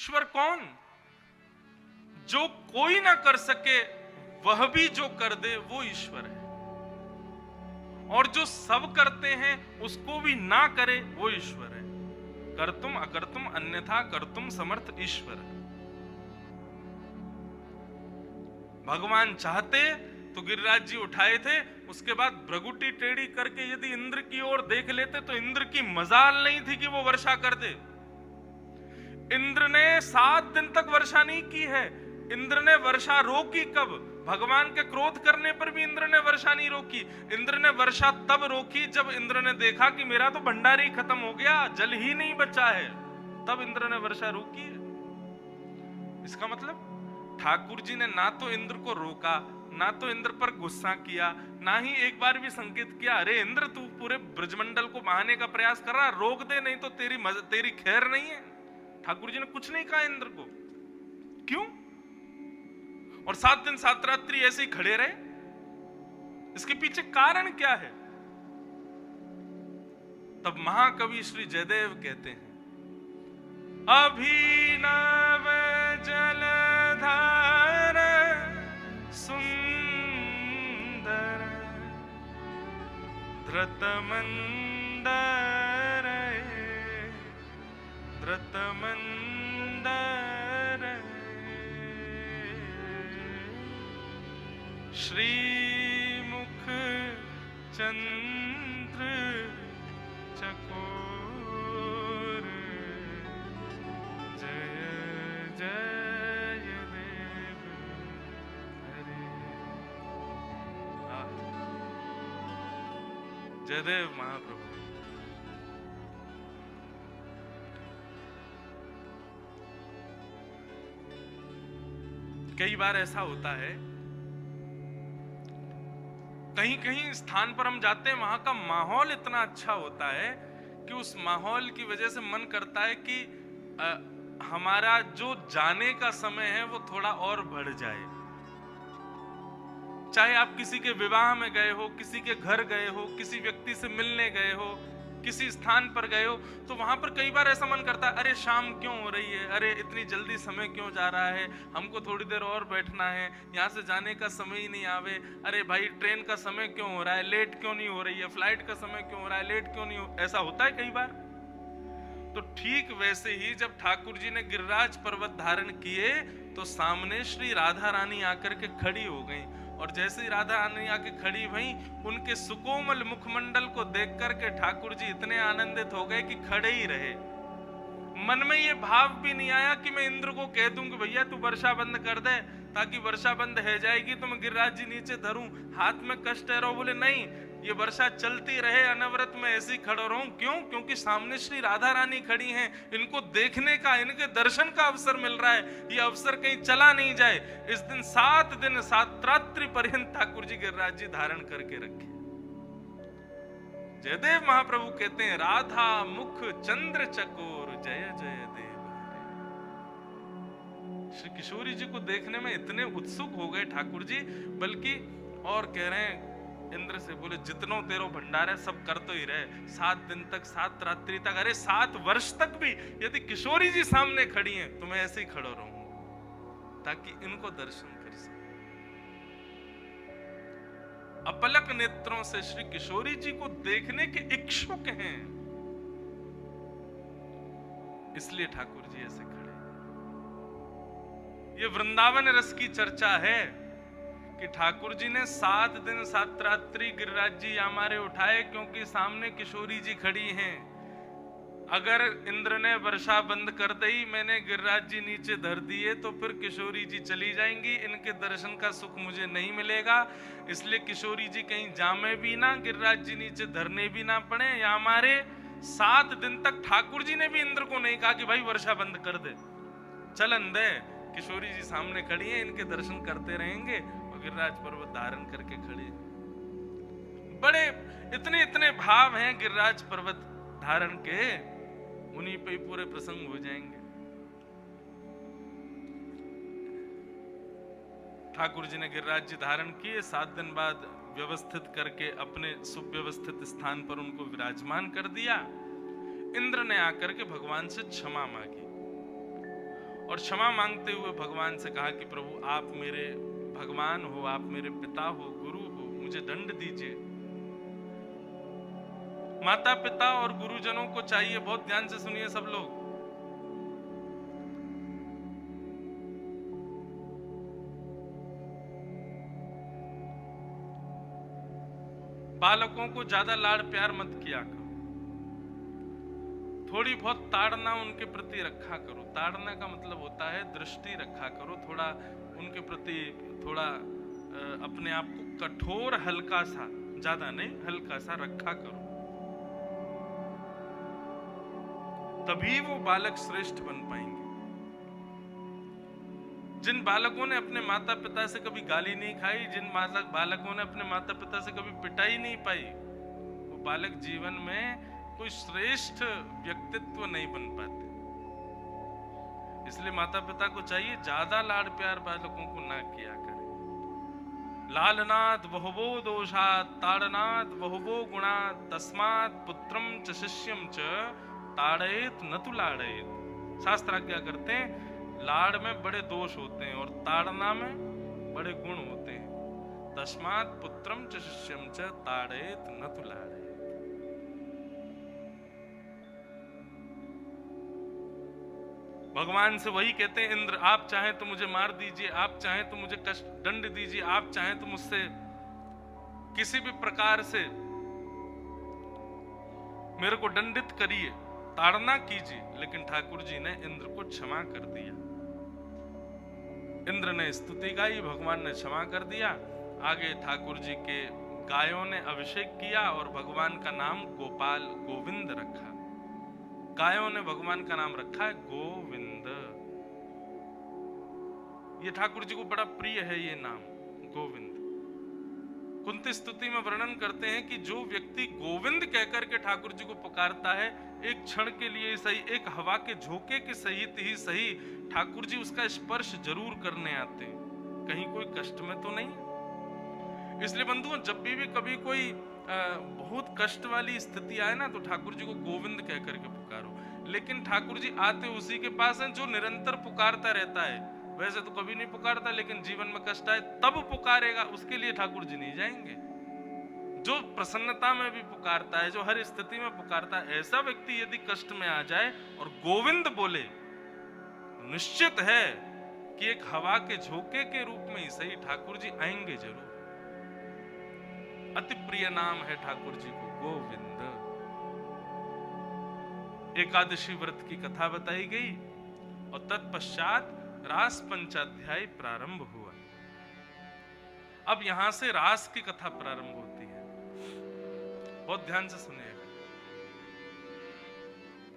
ईश्वर कौन? जो कोई ना कर सके वह भी जो कर दे वो ईश्वर है, और जो सब करते हैं उसको भी ना करे वो ईश्वर है। कर्तुम अकर्तुम अन्यथा कर्तुम समर्थ ईश्वर। भगवान चाहते तो गिरिराज जी उठाए थे, उसके बाद भ्रगुटी टेढ़ी करके यदि इंद्र की ओर देख लेते तो इंद्र की मजाल नहीं थी कि वो वर्षा कर दे। इंद्र ने 7 दिन तक वर्षा नहीं की है। इंद्र ने वर्षा रोकी कब? भगवान के क्रोध करने पर भी इंद्र ने वर्षा नहीं रोकी। इंद्र ने वर्षा तब रोकी जब इंद्र ने देखा कि मेरा तो भंडार ही खत्म हो गया, जल ही नहीं बचा है, तब इंद्र ने वर्षा रोकी है। इसका मतलब ठाकुर जी ने ना तो इंद्र को रोका, ना तो इंद्र पर गुस्सा किया, ना ही एक बार भी संकेत किया अरे इंद्र तू पूरे ब्रजमंडल को बहाने का प्रयास कर रहा, रोक दे नहीं तो तेरी खैर नहीं है। ठाकुर जी ने कुछ नहीं कहा इंद्र को। क्यों? और 7 दिन 7 रात्रि ऐसे ही खड़े रहे। इसके पीछे कारण क्या है? तब महाकवि श्री जयदेव कहते हैं, अभिनव जलधार सुंदर धृतमंदर धृतमंदर श्रीमुख चंद्र चकोर जय जय देव हरे। जयदेव महाप्रभु। कई बार ऐसा होता है, कहीं कहीं स्थान पर हम जाते हैं, वहां का माहौल इतना अच्छा होता है कि उस माहौल की वजह से मन करता है कि हमारा जो जाने का समय है वो थोड़ा और बढ़ जाए। चाहे आप किसी के विवाह में गए हो, किसी के घर गए हो, किसी व्यक्ति से मिलने गए हो, किसी स्थान पर गए हो, तो वहां पर कई बार ऐसा मन करता है अरे शाम क्यों हो रही है, अरे इतनी जल्दी समय क्यों जा रहा है, हमको थोड़ी देर और बैठना है, यहाँ से जाने का समय ही नहीं आवे, अरे भाई ट्रेन का समय क्यों हो रहा है, लेट क्यों नहीं हो रही है, फ्लाइट का समय क्यों हो रहा है, लेट क्यों नहीं हो। ऐसा होता है कई बार। तो ठीक वैसे ही जब ठाकुर जी ने गिरिराज पर्वत धारण किए तो सामने श्री राधा रानी आकर के खड़ी हो गई, और जैसे ही राधा रानी आके खड़ी हुई, उनके सुकोमल मुखमंडल को देख करके ठाकुर जी इतने आनंदित हो गए कि खड़े ही रहे। मन में ये भाव भी नहीं आया कि मैं इंद्र को कह दूं कि भैया तू वर्षा बंद कर दे, ताकि वर्षा बंद हो जाएगी तो मैं गिरिराज जी नीचे धरूं, हाथ में कष्ट है। बोले नहीं, ये वर्षा चलती रहे, अनवरत में ऐसे ही खड़ा रहूं। क्यों? क्योंकि सामने श्री राधा रानी खड़ी हैं, इनको देखने का, इनके दर्शन का अवसर मिल रहा है, ये अवसर कहीं चला नहीं जाए। इस दिन 7 दिन 7 रात्रि पर्यंत ठाकुर जी गिरिराज जी धारण करके रखे। जयदेव महाप्रभु कहते हैं, राधा मुख चंद्र चकोर जय जय देव हरे। श्री किशोरी जी को देखने में इतने उत्सुक हो गए ठाकुर जी, बल्कि और कह रहे हैं इंद्र से, बोले जितनो तेरो भंडार है सब कर तो ही रहे, 7 दिन तक 7 रात्रि तक, अरे 7 वर्ष तक भी यदि किशोरी जी सामने खड़ी हैं तो मैं ऐसे ही खड़ा रहूंगा ताकि इनको दर्शन कर सके। अपलक नेत्रों से श्री किशोरी जी को देखने के इच्छुक हैं, इसलिए ठाकुर जी ऐसे खड़े। ये वृंदावन रस की चर्चा है कि ठाकुर जी ने 7 दिन 7 रात्रि गिरिराज जी हमारे उठाए, क्योंकि सामने किशोरी जी खड़ी हैं। अगर इंद्र ने वर्षा बंद कर दी, मैंने गिरिराज जी नीचे धर दिए, तो फिर किशोरी जी चली जाएंगी, इनके दर्शन का सुख मुझे नहीं मिलेगा। इसलिए किशोरी जी कहीं जामे भी ना, गिरिराज जी नीचे धरने भी ना पड़े। या हमारे 7 दिन तक ठाकुर जी ने भी इंद्र को नहीं कहा कि भाई वर्षा बंद कर दे, चलन दे, किशोरी जी सामने खड़ी है, इनके दर्शन करते रहेंगे। और गिरिराज पर्वत धारण करके खड़े, बड़े इतने इतने भाव हैं गिरिराज पर्वत धारण के, उन्हीं पे पूरे प्रसंग हो जाएंगे। ठाकुर जी ने गिरिराज जी धारण किए, 7 दिन बाद व्यवस्थित करके अपने सुव्यवस्थित स्थान पर उनको विराजमान कर दिया। इंद्र ने आकर के भगवान से क्षमा मांगी और क्षमा मांगते हुए भगवान से कहा कि प्रभु आप मेरे भगवान हो, आप मेरे पिता हो, गुरु हो, मुझे दंड दीजिए। माता पिता और गुरुजनों को चाहिए, बहुत ध्यान से सुनिए सब लोग, बालकों को ज्यादा लाड़ प्यार मत किया करो, थोड़ी बहुत ताड़ना उनके प्रति रखा करो। ताड़ना का मतलब होता है दृष्टि रखा करो, थोड़ा उनके प्रति थोड़ा अपने आप को कठोर, हल्का सा, ज्यादा नहीं, हल्का सा रखा करो, तभी वो बालक श्रेष्ठ बन पाएंगे। जिन बालकों ने अपने माता पिता से कभी गाली नहीं खाई, जिन बालकों ने अपने माता पिता से कभी पिटाई नहीं पाई, वो बालक जीवन में कोई श्रेष्ठ व्यक्तित्व नहीं बन पाते। इसलिए माता पिता को चाहिए ज्यादा लाड़ प्यार बालकों को ना किया करें। लालनाद बहुवो दोषात् ताड़नाद बहुवो गुणात् तस्मात् पुत्रम च शिष्यम च ताड़येत न तु लाड़येत। शास्त्र आज्ञा करते हैं लाड़ में बड़े दोष होते हैं और ताड़ना में बड़े गुण होते हैं। तस्मात् पुत्रम च शिष्यम च ताड़येत न तु लाड़येत। भगवान से वही कहते हैं, इंद्र आप चाहें तो मुझे मार दीजिए, आप चाहें तो मुझे कष्ट दंड दीजिए, आप चाहें तो मुझसे किसी भी प्रकार से मेरे को दंडित करिए, ताड़ना कीजिए। लेकिन ठाकुर जी ने इंद्र को क्षमा कर दिया। इंद्र ने स्तुति गाई, भगवान ने क्षमा कर दिया। आगे ठाकुर जी के गायों ने अभिषेक किया और भगवान का नाम गोपाल गोविंद रखा। गायों ने भगवान का नाम रखा है गोविंद। ये ठाकुर जी को बड़ा प्रिय है ये नाम गोविंद। कुंती स्तुति में वर्णन करते हैं कि जो व्यक्ति गोविंद कहकर के ठाकुर जी को पुकारता है, एक क्षण के लिए सही, एक हवा के झोंके के सहित ही सही, ठाकुर जी उसका स्पर्श जरूर करने आते हैं। कहीं कोई कष्ट में तो नहीं। इसलिए बंधुओं, जब भी कभी कोई बहुत कष्ट वाली स्थिति आए ना, तो ठाकुर जी को गोविंद कह करके पुकारो। लेकिन ठाकुर जी आते उसी के पास हैं जो निरंतर पुकारता रहता है। वैसे तो कभी नहीं पुकारता, लेकिन जीवन में कष्ट आए तब पुकारेगा, उसके लिए ठाकुर जी नहीं जाएंगे। जो प्रसन्नता में भी पुकारता है, जो हर स्थिति में पुकारता है, ऐसा व्यक्ति यदि कष्ट में आ जाए और गोविंद बोले, निश्चित है कि एक हवा के झोंके के रूप में ही सही ठाकुर जी आएंगे जरूर। अति प्रिय नाम है ठाकुर जी को गोविंद। एकादशी व्रत की कथा बताई गई और तत्पश्चात रास पंचाध्याय प्रारंभ हुआ। अब यहां से रास की कथा प्रारंभ होती है। बहुत ध्यान से सुनिएगा।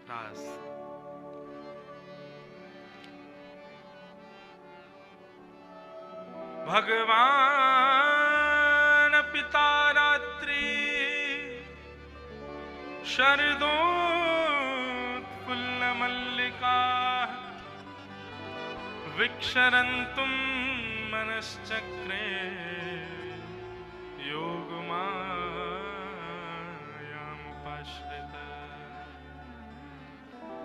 रास भगवान पिता रात्रि शरदोत्फुल्ल मल्लिका विक्षरन्तुं मनश्चक्रे योगमायामुपाश्रित।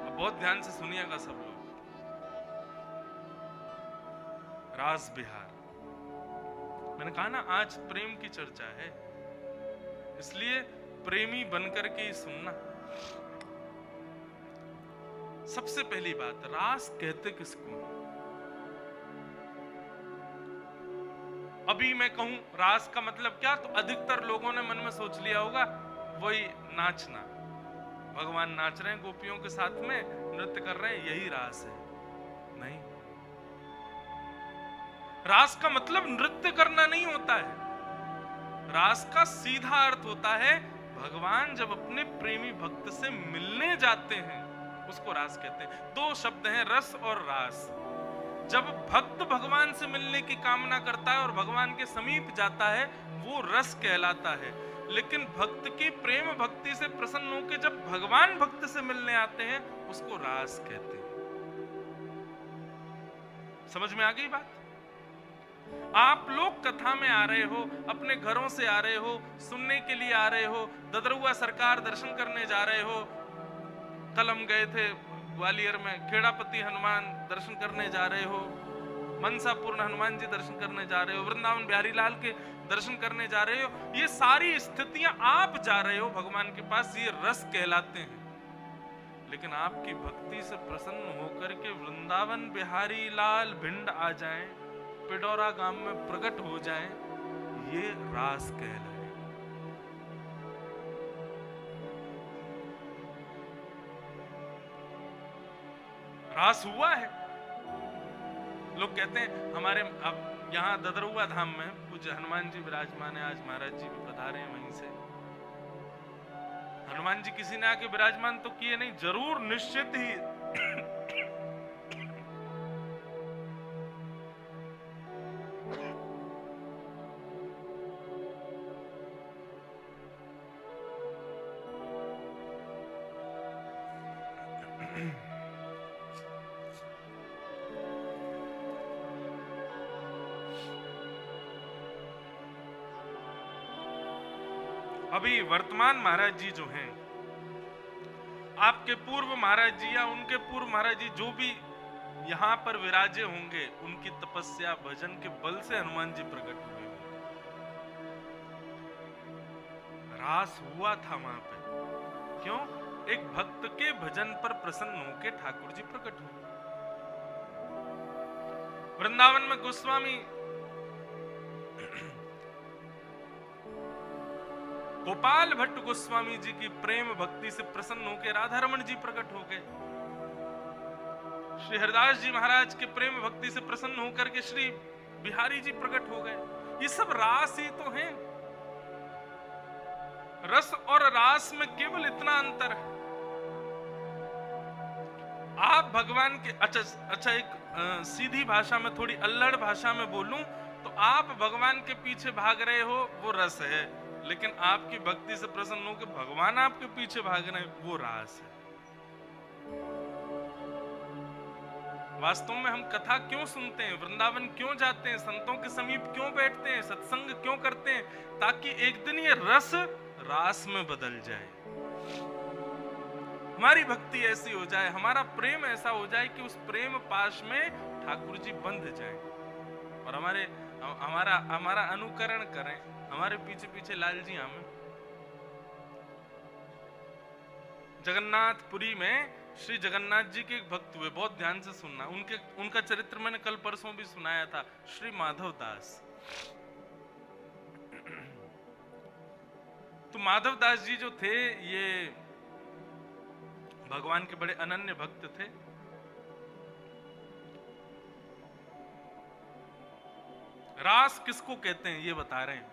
अब बहुत ध्यान से सुनिएगा सब लोग। रास बिहार, मैंने कहा ना आज प्रेम की चर्चा है, इसलिए प्रेमी बनकर के ही सुनना। सबसे पहली बात, रास कहते किसको? अभी मैं कहूं रास का मतलब क्या, तो अधिकतर लोगों ने मन में सोच लिया होगा वही नाचना। भगवान नाच रहे हैं गोपियों के साथ में, नृत्य कर रहे हैं, यही रास है। नहीं, रास का मतलब नृत्य करना नहीं होता है। रास का सीधा अर्थ होता है भगवान जब अपने प्रेमी भक्त से मिलने जाते हैं, उसको रास कहते हैं। दो शब्द हैं, रस और रास। जब भक्त भगवान से मिलने की कामना करता है और भगवान के समीप जाता है, वो रस कहलाता है। लेकिन भक्त की प्रेम भक्ति से प्रसन्न होकर जब भगवान भक्त से मिलने आते हैं, उसको रास कहते हैं। समझ में आ गई बात? आप लोग कथा में आ रहे हो, अपने घरों से आ रहे हो, सुनने के लिए आ रहे हो, ददरुआ सरकार दर्शन करने जा रहे हो। कल हम गए थे ग्वालियर में खेड़ापति हनुमान दर्शन करने जा रहे हो, मनसापूर्ण हनुमान जी दर्शन करने जा रहे हो, वृंदावन बिहारी लाल के दर्शन करने जा रहे हो, ये सारी स्थितियां आप जा रहे हो भगवान के पास, ये रस कहलाते हैं। लेकिन आपकी भक्ति से प्रसन्न होकर के वृंदावन बिहारी लाल भिंड आ जाएं, पिडौरा गांव में प्रकट हो जाएं, ये रास कहलाए। रास हुआ है। लोग कहते हैं हमारे अब यहाँ ददरुआ धाम में पूज्य हनुमान जी विराजमान है, आज महाराज जी भी पधारे हैं वहीं से। हनुमान जी किसी ने आके विराजमान तो किए नहीं, जरूर निश्चित ही अभी वर्तमान महाराज जी जो हैं, आपके पूर्व महाराज जी या उनके पूर्व महाराज जी जो भी यहाँ पर विराजे होंगे, उनकी तपस्या भजन के बल से हनुमान जी प्रकट हुए। रास हुआ था वहां पे, क्यों? एक भक्त के भजन पर प्रसन्न होकर ठाकुर जी प्रकट हुए। वृंदावन में गोस्वामी गोपाल भट्ट गोस्वामी जी की प्रेम भक्ति से प्रसन्न होकर राधा रमण जी प्रकट हो गए। श्री हरिदास जी महाराज के प्रेम भक्ति से प्रसन्न होकर के श्री बिहारी जी प्रकट हो गए। ये सब रास ही तो हैं। रस और रास में केवल इतना अंतर है। आप भगवान के अच्छा एक सीधी भाषा में, थोड़ी अल्लड़ भाषा में बोलूं तो आप भगवान के पीछे भाग रहे हो, वो रस है। लेकिन आपकी भक्ति से प्रसन्न हो कि भगवान आपके पीछे भाग रहे हैं, वो रास है। वास्तव में हम कथा क्यों सुनते हैं, वृंदावन क्यों जाते हैं, संतों के समीप क्यों बैठते हैं, सत्संग क्यों करते हैं? ताकि एक दिन ये रस रास में बदल जाए, हमारी भक्ति ऐसी हो जाए, हमारा प्रेम ऐसा हो जाए कि उस प्रेम पाश में ठाकुर जी बंध जाएं और हमारा अनुकरण करें, हमारे पीछे पीछे लाल जी आवे। जगन्नाथपुरी में श्री जगन्नाथ जी के एक भक्त हुए, बहुत ध्यान से सुनना, उनका चरित्र मैंने कल परसों भी सुनाया था, श्री माधव दास। तो माधव दास जी जो थे, ये भगवान के बड़े अनन्य भक्त थे। रास किसको कहते हैं ये बता रहे हैं।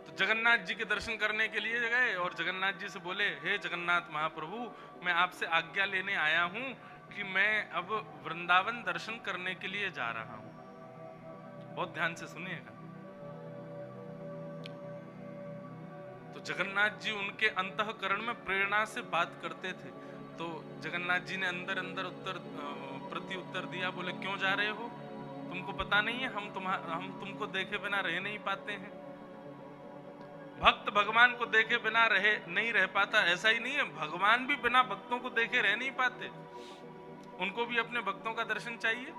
तो जगन्नाथ जी के दर्शन करने के लिए गए और जगन्नाथ जी से बोले, हे जगन्नाथ महाप्रभु, मैं आपसे आज्ञा लेने आया हूं कि मैं अब वृंदावन दर्शन करने के लिए जा रहा हूं। बहुत ध्यान से सुनिएगा। तो जगन्नाथ जी उनके अंतःकरण में प्रेरणा से बात करते थे। तो जगन्नाथ जी ने अंदर अंदर प्रति उत्तर दिया, बोले क्यों जा रहे हो? तुमको पता नहीं है हम तुमको देखे बिना रह नहीं पाते हैं। भक्त भगवान को देखे बिना नहीं रह पाता, ऐसा ही नहीं है, भगवान भी बिना भक्तों को देखे रह नहीं पाते, उनको भी अपने भक्तों का दर्शन चाहिए।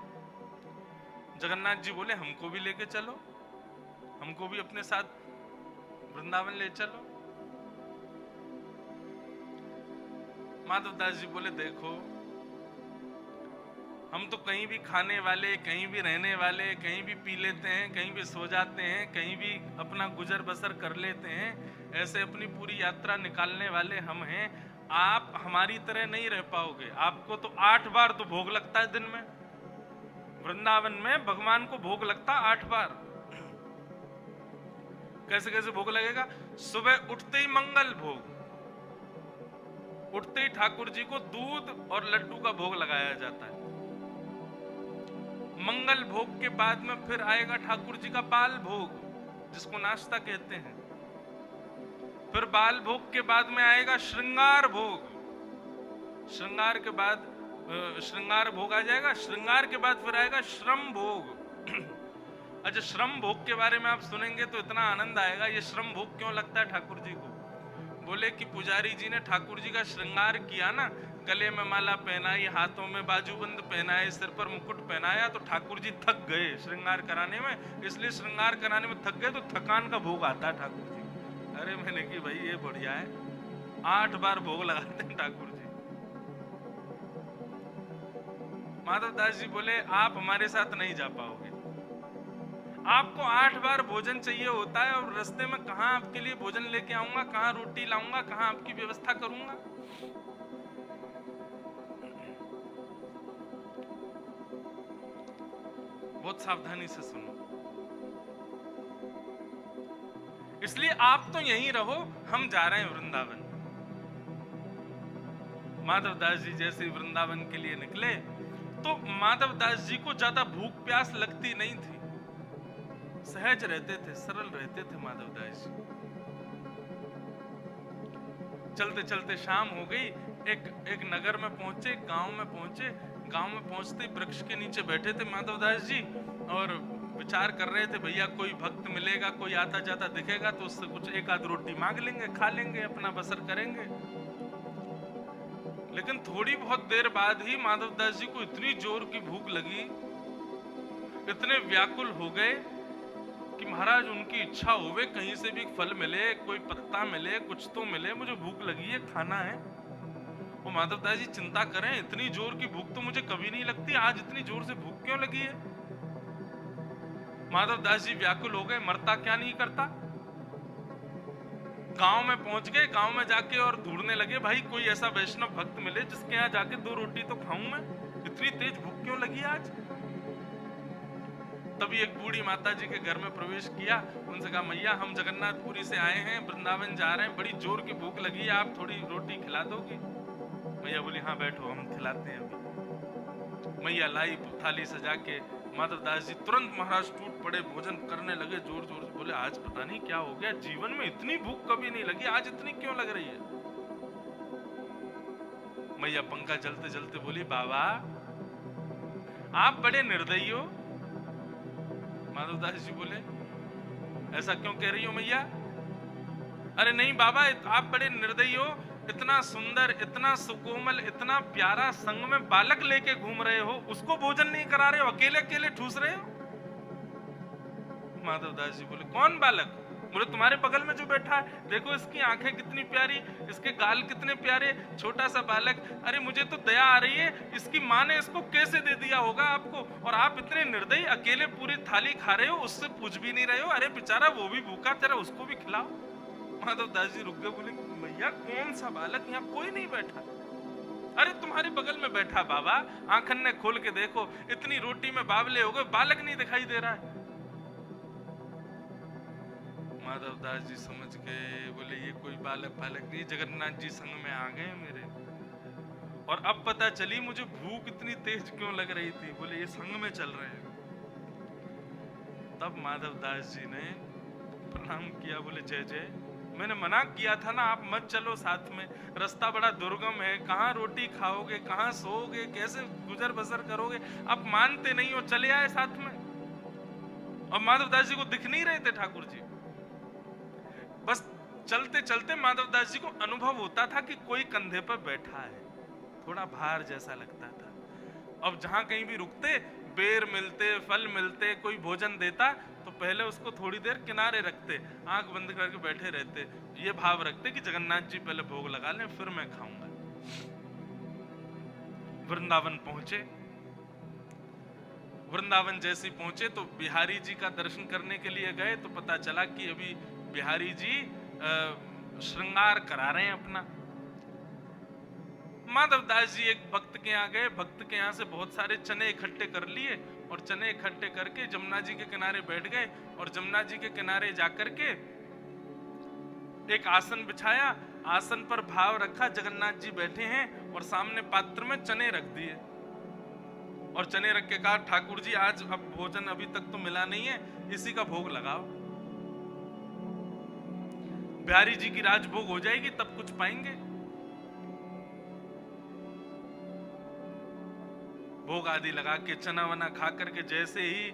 जगन्नाथ जी बोले, हमको भी लेके चलो, हमको भी अपने साथ वृंदावन ले चलो। माधवदास जी बोले, देखो हम तो कहीं भी खाने वाले, कहीं भी रहने वाले, कहीं भी पी लेते हैं, कहीं भी सो जाते हैं, कहीं भी अपना गुजर बसर कर लेते हैं, ऐसे अपनी पूरी यात्रा निकालने वाले हम हैं। आप हमारी तरह नहीं रह पाओगे। आपको तो 8 बार तो भोग लगता है दिन में, वृंदावन में भगवान को भोग लगता 8 बार। कैसे कैसे भोग लगेगा? सुबह उठते ही मंगल भोग, उठते ही ठाकुर जी को दूध और लड्डू का भोग लगाया जाता है। मंगल भोग के बाद में फिर आएगा ठाकुर जी का बाल भोग, जिसको नाश्ता कहते हैं। फिर बाल भोग के बाद में आएगा श्रृंगार भोग, श्रृंगार के बाद श्रृंगार भोग आ जाएगा। श्रृंगार के बाद फिर आएगा श्रम भोग। अच्छा, श्रम भोग के बारे में आप सुनेंगे तो इतना आनंद आएगा। ये श्रम भोग क्यों लगता है ठाकुर जी को? बोले कि पुजारी जी ने ठाकुर जी का श्रृंगार किया ना, गले में माला पहनाई, हाथों में बाजूबंद पहनाए, सिर पर मुकुट पहनाया, तो ठाकुर जी थक गए श्रृंगार कराने में। इसलिए श्रृंगार कराने में थक गए तो थकान का भोग आता है ठाकुर जी। अरे मैंने कि भाई ये बढ़िया है, 8 बार भोग लगाते हैं ठाकुर जी। माधवदास जी बोले आप हमारे साथ नहीं जा पाओगे, आपको 8 बार भोजन चाहिए होता है, और रास्ते में कहां आपके लिए भोजन लेके आऊंगा, कहां रोटी लाऊंगा, कहां आपकी व्यवस्था करूंगा। बहुत सावधानी से सुनो। इसलिए आप तो यहीं रहो, हम जा रहे हैं वृंदावन। माधवदास जी जैसे ही वृंदावन के लिए निकले तो माधवदास जी को ज्यादा भूख प्यास लगती नहीं थी, सहज रहते थे, सरल रहते थे माधवदास जी। चलते चलते शाम हो गई, एक नगर में पहुंचे, गांव में पहुंचे। गांव में पहुंचते वृक्ष के नीचे बैठे थे माधवदास जी और विचार कर रहे थे, भैया कोई भक्त मिलेगा, कोई आता जाता दिखेगा तो उससे कुछ एक आध रोटी मांग लेंगे, खा लेंगे, अपना बसर करेंगे। लेकिन थोड़ी बहुत देर बाद ही माधवदास जी को इतनी जोर की भूख लगी, इतने व्याकुल हो गए कि महाराज उनकी इच्छा होवे कहीं से भी फल मिले, कोई पत्ता मिले, कुछ तो मिले, मुझे भूख लगी है, खाना है। वो माधवदास जी चिंता करें, इतनी जोर की भूख तो मुझे कभी नहीं लगती, आज इतनी जोर से भूख क्यों लगी है। माधवदास जी व्याकुल हो गए, मरता क्या नहीं करता। गांव में पहुंच गए, गांव में जाके और ढूंढने लगे, भाई कोई ऐसा वैष्णव भक्त मिले जिसके यहाँ जाके 2 रोटी तो खाऊं मैं, इतनी तेज भूख क्यों लगी आज। तभी एक बूढ़ी माता जी के घर में प्रवेश किया, उनसे कहा मैया हम जगन्नाथपुरी से आए हैं, वृंदावन जा रहे हैं, बड़ी जोर की भूख लगी है, आप थोड़ी रोटी खिला दोगी। मैया बोली हाँ बैठो, हम खिलाते हैं अभी। मैया लाई थाली सजा के, माधवदास जी तुरंत महाराज टूट पड़े, भोजन करने लगे जोर जोर से। बोले आज पता नहीं क्या हो गया, जीवन में इतनी भूख कभी नहीं लगी, आज इतनी क्यों लग रही है। मैया पंखा जलते जलते बोली बाबा आप बड़े निर्दयी हो। माधवदास जी बोले ऐसा क्यों कह रही हो मैया। अरे नहीं बाबा आप बड़े निर्दयी हो, इतना सुंदर, इतना सुकोमल, इतना प्यारा संग में बालक लेके घूम रहे हो, उसको भोजन नहीं करा रहे हो, अकेले अकेले ठूस रहे हो। माधवदास जी बोले कौन बालक। बोले तुम्हारे बगल में जो बैठा है, देखो इसकी आंखें कितनी प्यारी, इसके गाल कितने प्यारे, छोटा सा बालक। अरे मुझे तो दया आ रही है, इसकी माँ ने इसको कैसे दे दिया होगा आपको, और आप इतने निर्दयी अकेले पूरी थाली खा रहे हो, उससे पूछ भी नहीं रहे हो। अरे बेचारा वो भी भूखा, तेरा उसको भी खिलाओ। माधवदास जी रुक गए, बोले भैया कौन सा बालक, यहाँ कोई नहीं बैठा। अरे तुम्हारे बगल में बैठा बाबा, आंखन ने खोल के देखो, इतनी रोटी में बावले हो गए, बालक नहीं दिखाई दे रहा है। माधवदास जी समझ गए, बोले ये कोई बालक नहीं, जगन्नाथ जी संग में आ गए मेरे, और अब पता चली मुझे भूख इतनी तेज क्यों लग रही थी। बोले ये संग में चल रहे हैं। तब माधवदास जी ने प्रणाम किया, बोले जय जय, मैंने मना किया था ना आप मत चलो साथ में, रास्ता बड़ा दुर्गम है, कहाँ रोटी खाओगे, कहाँ सोओगे, कैसे गुजर बसर करोगे, आप मानते नहीं हो, चले आए साथ में। और माधवदास जी को दिख नहीं रहे थे ठाकुर जी, बस चलते चलते माधवदास जी को अनुभव होता था कि कोई कंधे पर बैठा है, थोड़ा भार जैसा लगता था। अब जहां कहीं भी रुकते, बेर मिलते, फल मिलते, कोई भोजन देता तो पहले उसको थोड़ी देर किनारे रखते, आंख बंद करके बैठे रहते, ये भाव रखते कि जगन्नाथ जी पहले भोग लगा लें फिर मैं खाऊंगा। वृंदावन पहुंचे, वृंदावन जैसे पहुंचे तो बिहारी जी का दर्शन करने के लिए गए तो पता चला कि अभी बिहारी जी श्रृंगार करा रहे हैं अपना। माधवदास जी एक भक्त के यहाँ गए, भक्त के यहाँ से बहुत सारे चने इकट्ठे कर लिए, और चने इकट्ठे करके जमुना जी के किनारे बैठ गए, और जमुना जी के किनारे जाकर के एक आसन बिछाया, आसन पर भाव रखा, जगन्नाथ जी बैठे हैं, और सामने पात्र में चने रख दिए, और चने रख के कहा ठाकुर जी आज अब भोजन अभी तक तो मिला नहीं है, इसी का भोग लगाओ, बिहारी जी की राजभोग हो जाएगी तब कुछ पाएंगे। भोग आदि लगा के चना वना खा करके जैसे ही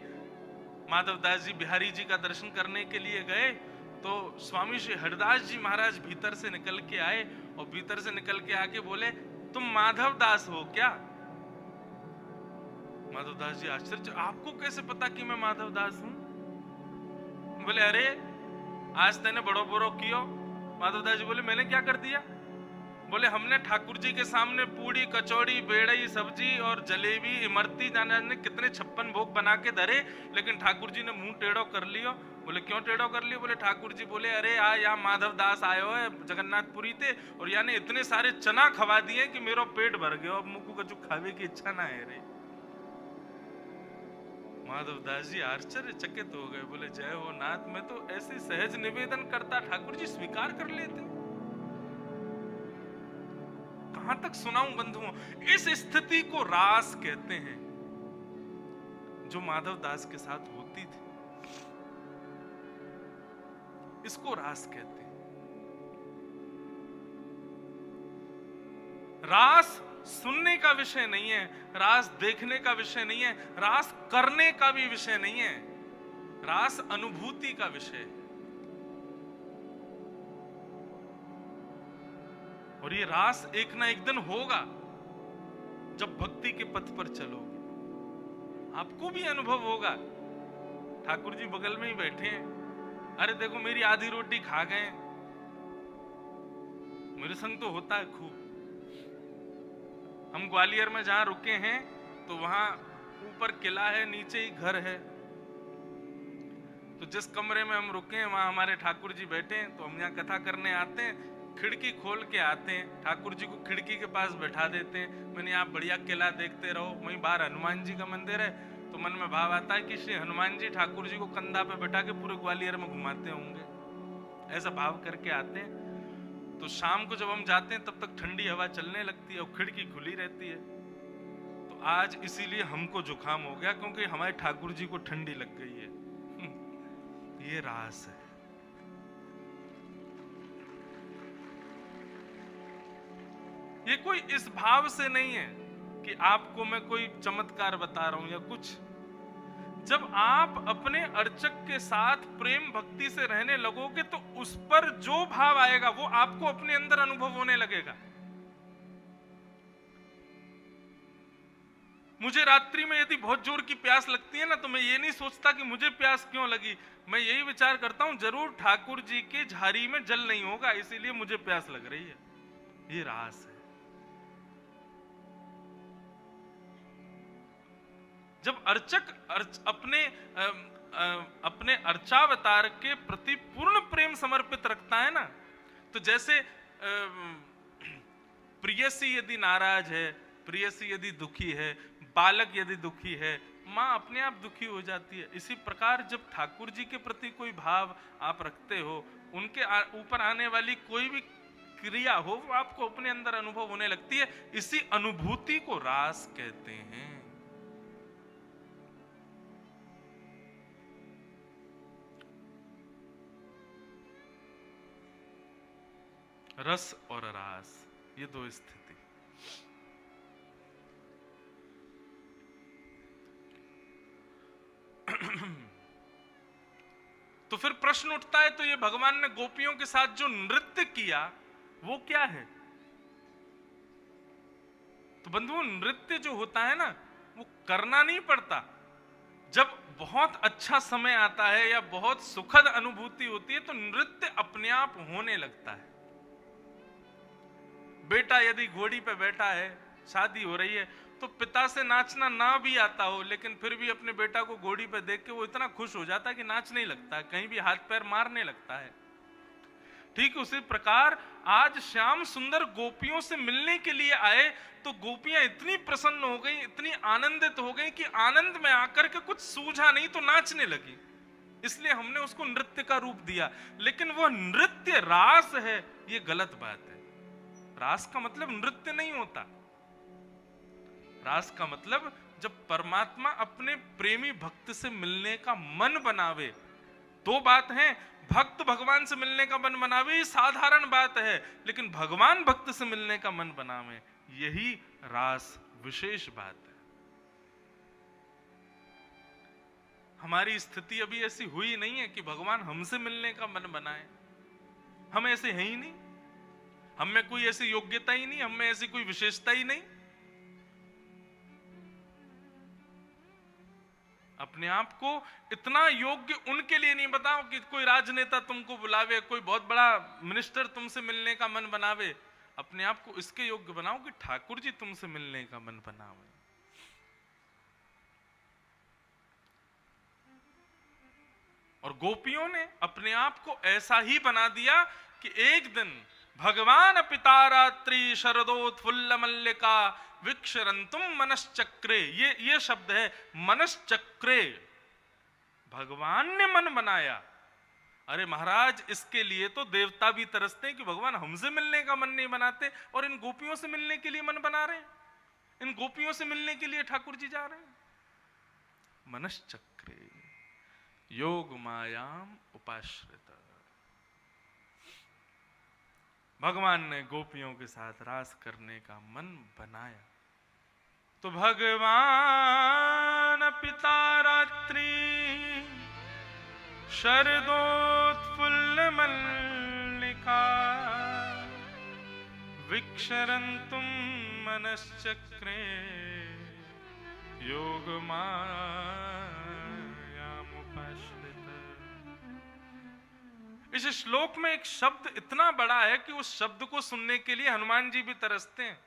माधवदास जी बिहारी जी का दर्शन करने के लिए गए तो स्वामी श्री हरिदास जी महाराज भीतर से निकल के आए, और भीतर से निकल के आके बोले तुम माधव दास हो क्या? माधव दास जी आश्चर्य, आपको कैसे पता कि मैं माधव दास हूं? बोले अरे आज तेने बड़ो बड़ो कियो। माधव दास जी बोले मैंने क्या कर दिया? बोले हमने ठाकुर जी के सामने पूड़ी कचौड़ी बेड़ई सब्जी और जलेबी इमरती जाने कितने 56 भोग बना के धरे, लेकिन ठाकुर जी ने मुंह टेढ़ो कर लियो। बोले क्यों टेढ़ो कर लियो? बोले ठाकुर जी बोले अरे यहाँ माधव दास आयो है जगन्नाथपुरी थे और यानी इतने सारे चना खवा दिए कि मेरा पेट भर गयो, अब मुझको कछु खावे की इच्छा ना है रे। माधव दास जी आश्चर्यचकित हो गए। बोले जय हो नाथ, मैं तो ऐसे सहज निवेदन करता, ठाकुर जी स्वीकार कर लेते। कहां तक सुनाऊं बंधुओं? इस स्थिति को रास कहते हैं जो माधव दास के साथ होती थी, इसको रास कहते हैं। रास सुनने का विषय नहीं है, रास देखने का विषय नहीं है, रास करने का भी विषय नहीं है, रास अनुभूति का विषय है। और ये रास एक ना एक दिन होगा जब भक्ति के पथ पर चलोगे, आपको भी अनुभव होगा। ठाकुर जी बगल में ही बैठे हैं, अरे देखो मेरी आधी रोटी खा गए। मेरे संग तो होता है खूब। हम ग्वालियर में जहां रुके हैं तो वहां ऊपर किला है, नीचे ही घर है। तो जिस कमरे में हम रुके हैं वहां हमारे ठाकुर जी बैठे हैं। तो हम यहाँ कथा करने आते हैं, खिड़की खोल के आते हैं, ठाकुर जी को खिड़की के पास बैठा देते हैं। मैंने आप बढ़िया किला देखते रहो। वहीं बाहर हनुमान जी का मंदिर है। तो मन में भाव आता है कि श्री हनुमान जी ठाकुर जी को कंधा पे बैठा के पूरे ग्वालियर में घुमाते होंगे, ऐसा भाव करके आते हैं। तो शाम को जब हम जाते हैं तब तक ठंडी हवा चलने लगती है और खिड़की खुली रहती है। तो आज इसीलिए हमको जुकाम हो गया क्योंकि हमारे ठाकुर जी को ठंडी लग गई है। ये रास है। ये कोई इस भाव से नहीं है कि आपको मैं कोई चमत्कार बता रहा हूं या कुछ। जब आप अपने अर्चक के साथ प्रेम भक्ति से रहने लगोगे तो उस पर जो भाव आएगा वो आपको अपने अंदर अनुभव होने लगेगा। मुझे रात्रि में यदि बहुत जोर की प्यास लगती है ना, तो मैं ये नहीं सोचता कि मुझे प्यास क्यों लगी, मैं यही विचार करता हूं जरूर ठाकुर जी के झाड़ी में जल नहीं होगा इसीलिए मुझे प्यास लग रही है। ये रास है। जब अर्चक अपने अर्चावतार के प्रति पूर्ण प्रेम समर्पित रखता है ना, तो जैसे प्रियसी यदि नाराज है, प्रियसी यदि दुखी है, बालक यदि दुखी है, माँ अपने आप दुखी हो जाती है। इसी प्रकार जब ठाकुर जी के प्रति कोई भाव आप रखते हो, उनके ऊपर आने वाली कोई भी क्रिया हो वो आपको अपने अंदर अनुभव होने लगती है। इसी अनुभूति को रास कहते हैं। रस और रास, ये दो स्थिति। तो फिर प्रश्न उठता है, तो ये भगवान ने गोपियों के साथ जो नृत्य किया वो क्या है? तो बंधुओं, नृत्य जो होता है ना वो करना नहीं पड़ता। जब बहुत अच्छा समय आता है या बहुत सुखद अनुभूति होती है तो नृत्य अपने आप होने लगता है। बेटा यदि घोड़ी पे बैठा है, शादी हो रही है, तो पिता से नाचना ना भी आता हो लेकिन फिर भी अपने बेटा को घोड़ी पे देख के वो इतना खुश हो जाता है कि नाचने लगता है, कहीं भी हाथ पैर मारने लगता है। ठीक उसी प्रकार आज श्याम सुंदर गोपियों से मिलने के लिए आए तो गोपियां इतनी प्रसन्न हो गई, इतनी आनंदित हो गई कि आनंद में आकर के कुछ सूझा नहीं तो नाचने लगी। इसलिए हमने उसको नृत्य का रूप दिया। लेकिन वह नृत्य रास है, ये गलत बात है। रास का मतलब नृत्य नहीं होता। रास का मतलब जब परमात्मा अपने प्रेमी भक्त से मिलने का मन बनावे। दो बात है, भक्त भगवान से मिलने का मन बनावे ये साधारण बात है, लेकिन भगवान भक्त से मिलने का मन बनावे यही रास विशेष बात है। हमारी स्थिति अभी ऐसी हुई नहीं है कि भगवान हमसे मिलने का मन बनाए। हम ऐसे हैं ही नहीं। हम में कोई ऐसी योग्यता ही नहीं, हम में ऐसी कोई विशेषता ही नहीं। अपने आप को इतना योग्य उनके लिए नहीं बताओ कि कोई राजनेता तुमको बुलावे, कोई बहुत बड़ा मिनिस्टर तुमसे मिलने का मन बनावे। अपने आप को इसके योग्य बनाओ कि ठाकुर जी तुमसे मिलने का मन बनावे। और गोपियों ने अपने आप को ऐसा ही बना दिया कि एक दिन भगवान पिता रात्रि शरदोत्फुल्ल मल्लिका विक्षरंतुम मनश्चक्रे, ये शब्द है मनश्चक्रे, भगवान ने मन बनाया। अरे महाराज, इसके लिए तो देवता भी तरसते हैं कि भगवान हमसे मिलने का मन नहीं बनाते, और इन गोपियों से मिलने के लिए मन बना रहे हैं, इन गोपियों से मिलने के लिए ठाकुर जी जा रहे हैं। मनश्चक्रे योग मायाम उपाश्रित, भगवान ने गोपियों के साथ रास करने का मन बनाया। तो भगवान पिता रात्रि शरदोत्फुल्ल मल्लिका विक्षरन्तुम मनश्चक्रे योगमायामुपाश्रित। इस श्लोक में एक शब्द इतना बड़ा है कि उस शब्द को सुनने के लिए हनुमान जी भी तरसते हैं,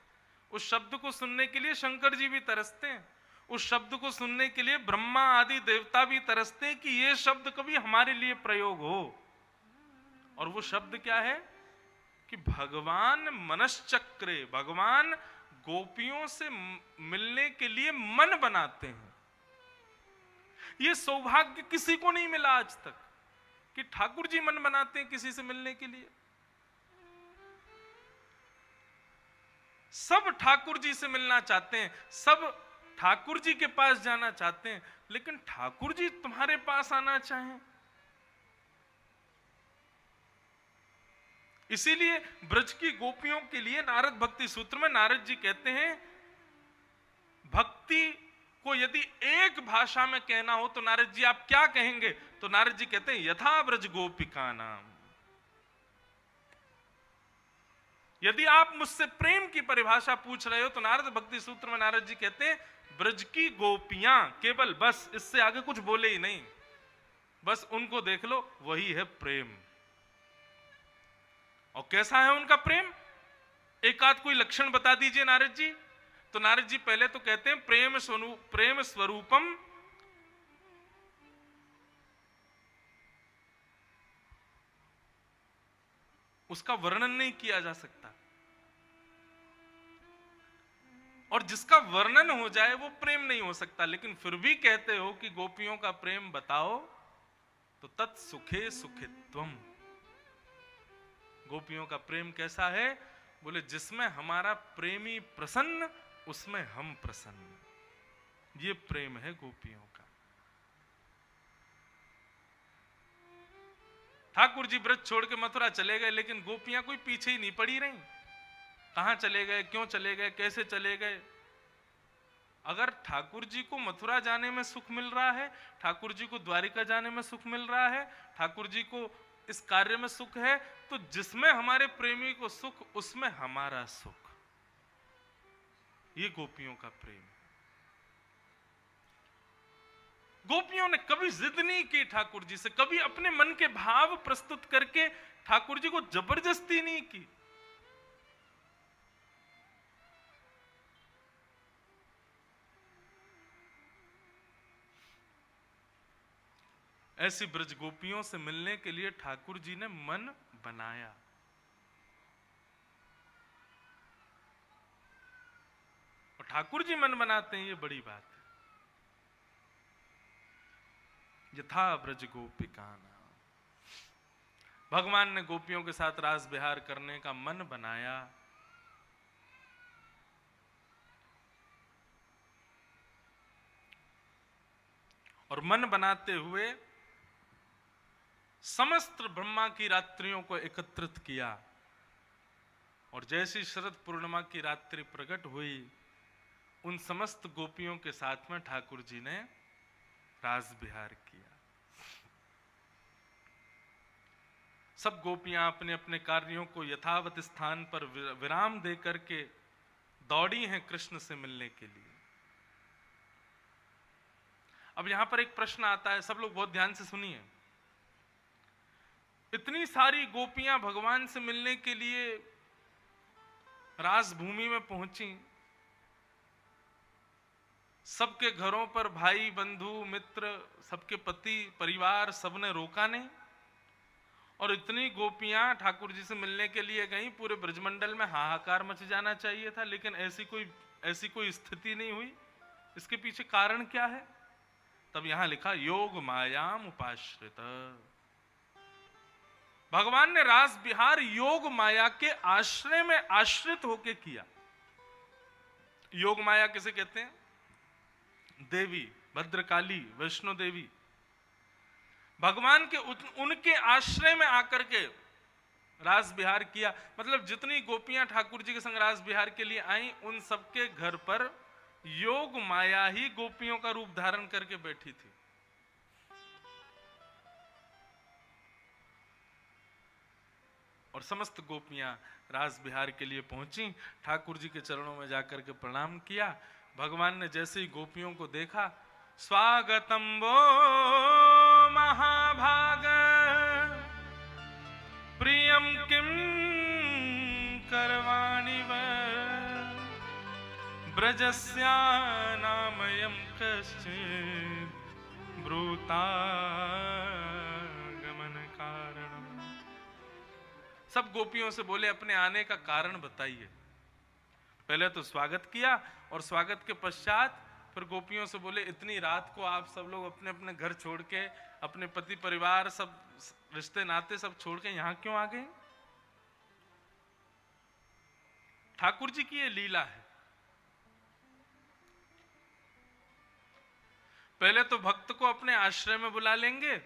उस शब्द को सुनने के लिए शंकर जी भी तरसते हैं, उस शब्द को सुनने के लिए ब्रह्मा आदि देवता भी तरसते हैं कि ये शब्द कभी हमारे लिए प्रयोग हो। और वो शब्द क्या है कि भगवान मनश्चक्रे, भगवान गोपियों से मिलने के लिए मन बनाते हैं। ये सौभाग्य किसी को नहीं मिला आज तक कि ठाकुर जी मन बनाते हैं किसी से मिलने के लिए। सब ठाकुर जी से मिलना चाहते हैं, सब ठाकुर जी के पास जाना चाहते हैं, लेकिन ठाकुर जी तुम्हारे पास आना चाहें। इसीलिए ब्रज की गोपियों के लिए नारद भक्ति सूत्र में नारद जी कहते हैं, भक्ति को यदि एक भाषा में कहना हो तो नारद जी आप क्या कहेंगे? तो नारद जी कहते हैं यथा ब्रज गोपिका नाम। यदि आप मुझसे प्रेम की परिभाषा पूछ रहे हो तो नारद भक्ति सूत्र में नारद जी कहते हैं ब्रज की गोपियां, केवल बस, इससे आगे कुछ बोले ही नहीं, बस उनको देख लो, वही है प्रेम। और कैसा है उनका प्रेम? एक आध कोई लक्षण बता दीजिए नारद जी। तो नारद जी पहले तो कहते हैं प्रेम स्वरूपम उसका वर्णन नहीं किया जा सकता, और जिसका वर्णन हो जाए वो प्रेम नहीं हो सकता। लेकिन फिर भी कहते हो कि गोपियों का प्रेम बताओ, तो तत् सुखे सुखित्वम। गोपियों का प्रेम कैसा है? बोले जिसमें हमारा प्रेमी प्रसन्न, उसमें हम प्रसन्न। ये प्रेम है गोपियों का। ठाकुर जी ब्रज छोड़ के मथुरा चले गए, लेकिन गोपियां कोई पीछे ही नहीं पड़ी रहीं। कहां चले गए, क्यों चले गए, कैसे चले गए? अगर ठाकुर जी को मथुरा जाने में सुख मिल रहा है, ठाकुर जी को द्वारिका जाने में सुख मिल रहा है, ठाकुर जी को इस कार्य में सुख है, तो जिसमें हमारे प्रेमी को सुख, उसमें हमारा सुख। ये गोपियों का प्रेम। गोपियों ने कभी जिद नहीं की ठाकुर जी से, कभी अपने मन के भाव प्रस्तुत करके ठाकुर जी को जबरदस्ती नहीं की। ऐसी ब्रज गोपियों से मिलने के लिए ठाकुर जी ने मन बनाया। और ठाकुर जी मन बनाते हैं, ये बड़ी बात है। यथा ब्रज गोपिका नाम, भगवान ने गोपियों के साथ रास विहार करने का मन बनाया। और मन बनाते हुए समस्त ब्रह्मा की रात्रियों को एकत्रित किया। और जैसी शरद पूर्णिमा की रात्रि प्रकट हुई, उन समस्त गोपियों के साथ में ठाकुर जी ने रास विहार किया। सब गोपियां अपने अपने कार्यों को यथावत स्थान पर विराम दे करके दौड़ी हैं कृष्ण से मिलने के लिए। अब यहां पर एक प्रश्न आता है, सब लोग बहुत ध्यान से सुनिए। इतनी सारी गोपियां भगवान से मिलने के लिए रासभूमि में पहुंची, सबके घरों पर भाई बंधु मित्र, सबके पति परिवार, सबने रोका नहीं, और इतनी गोपियां ठाकुर जी से मिलने के लिए गई, पूरे ब्रजमंडल में हाहाकार मच जाना चाहिए था, लेकिन ऐसी कोई स्थिति नहीं हुई। इसके पीछे कारण क्या है? तब यहां लिखा योग मायाम उपाश्रित। भगवान ने रास विहार योग माया के आश्रय में आश्रित होके किया। योग माया किसे कहते हैं? देवी, भद्रकाली, वैष्णो देवी। भगवान के उनके आश्रय में आकर के रास विहार किया। मतलब जितनी गोपियां ठाकुर जी के संग रास विहार के लिए आई, उन सबके घर पर योग माया ही गोपियों का रूप धारण करके बैठी थी। और समस्त गोपियां रास विहार के लिए पहुंची, ठाकुर जी के चरणों में जाकर के प्रणाम किया। भगवान ने जैसे ही गोपियों को देखा, स्वागतम वो महाभाग प्रियम किम करवाणि व ब्रजस्या नामयम कश्चित् ब्रूता गमन कारणम। सब गोपियों से बोले अपने आने का कारण बताइए। पहले तो स्वागत किया, और स्वागत के पश्चात फिर गोपियों से बोले इतनी रात को आप सब लोग अपने अपने घर छोड़ के, अपने पति परिवार, सब रिश्ते नाते सब छोड़ के यहां क्यों आ गए? ठाकुर जी की ये लीला है। पहले तो भक्त को अपने आश्रय में बुला लेंगे,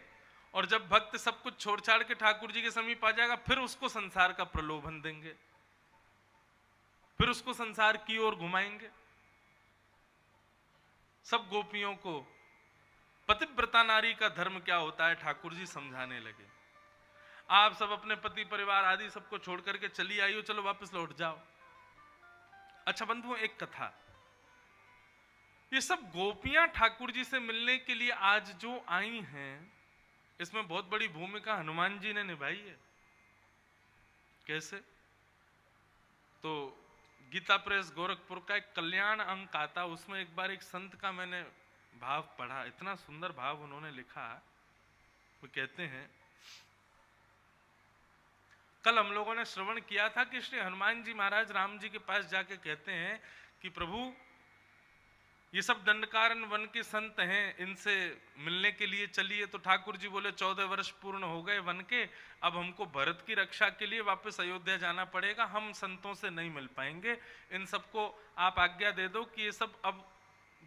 और जब भक्त सब कुछ छोड़ छाड़ के ठाकुर जी के समीप आ जाएगा, फिर उसको संसार का प्रलोभन देंगे, फिर उसको संसार की ओर घुमाएंगे। सब गोपियों को पतिव्रता नारी का धर्म क्या होता है ठाकुर जी समझाने लगे। आप सब अपने पति परिवार आदि सबको छोड़ करके चली आई हो, चलो वापस लौट जाओ। अच्छा बंधुओं, एक कथा, ये सब गोपियां ठाकुर जी से मिलने के लिए आज जो आई हैं, इसमें बहुत बड़ी भूमिका हनुमान जी ने निभाई है। कैसे? तो गीता प्रेस गोरखपुर का एक कल्याण अंक आता, उसमें एक बार एक संत का मैंने भाव पढ़ा, इतना सुंदर भाव उन्होंने लिखा। वो कहते हैं, कल हम लोगों ने श्रवण किया था कि श्री हनुमान जी महाराज राम जी के पास जाके कहते हैं कि प्रभु, ये सब दंडकारण्य वन के संत हैं, इनसे मिलने के लिए चलिए। तो ठाकुर जी बोले 14 वर्ष पूर्ण हो गए वन के, अब हमको भरत की रक्षा के लिए वापस अयोध्या जाना पड़ेगा, हम संतों से नहीं मिल पाएंगे। इन सबको आप आज्ञा दे दो कि ये सब अब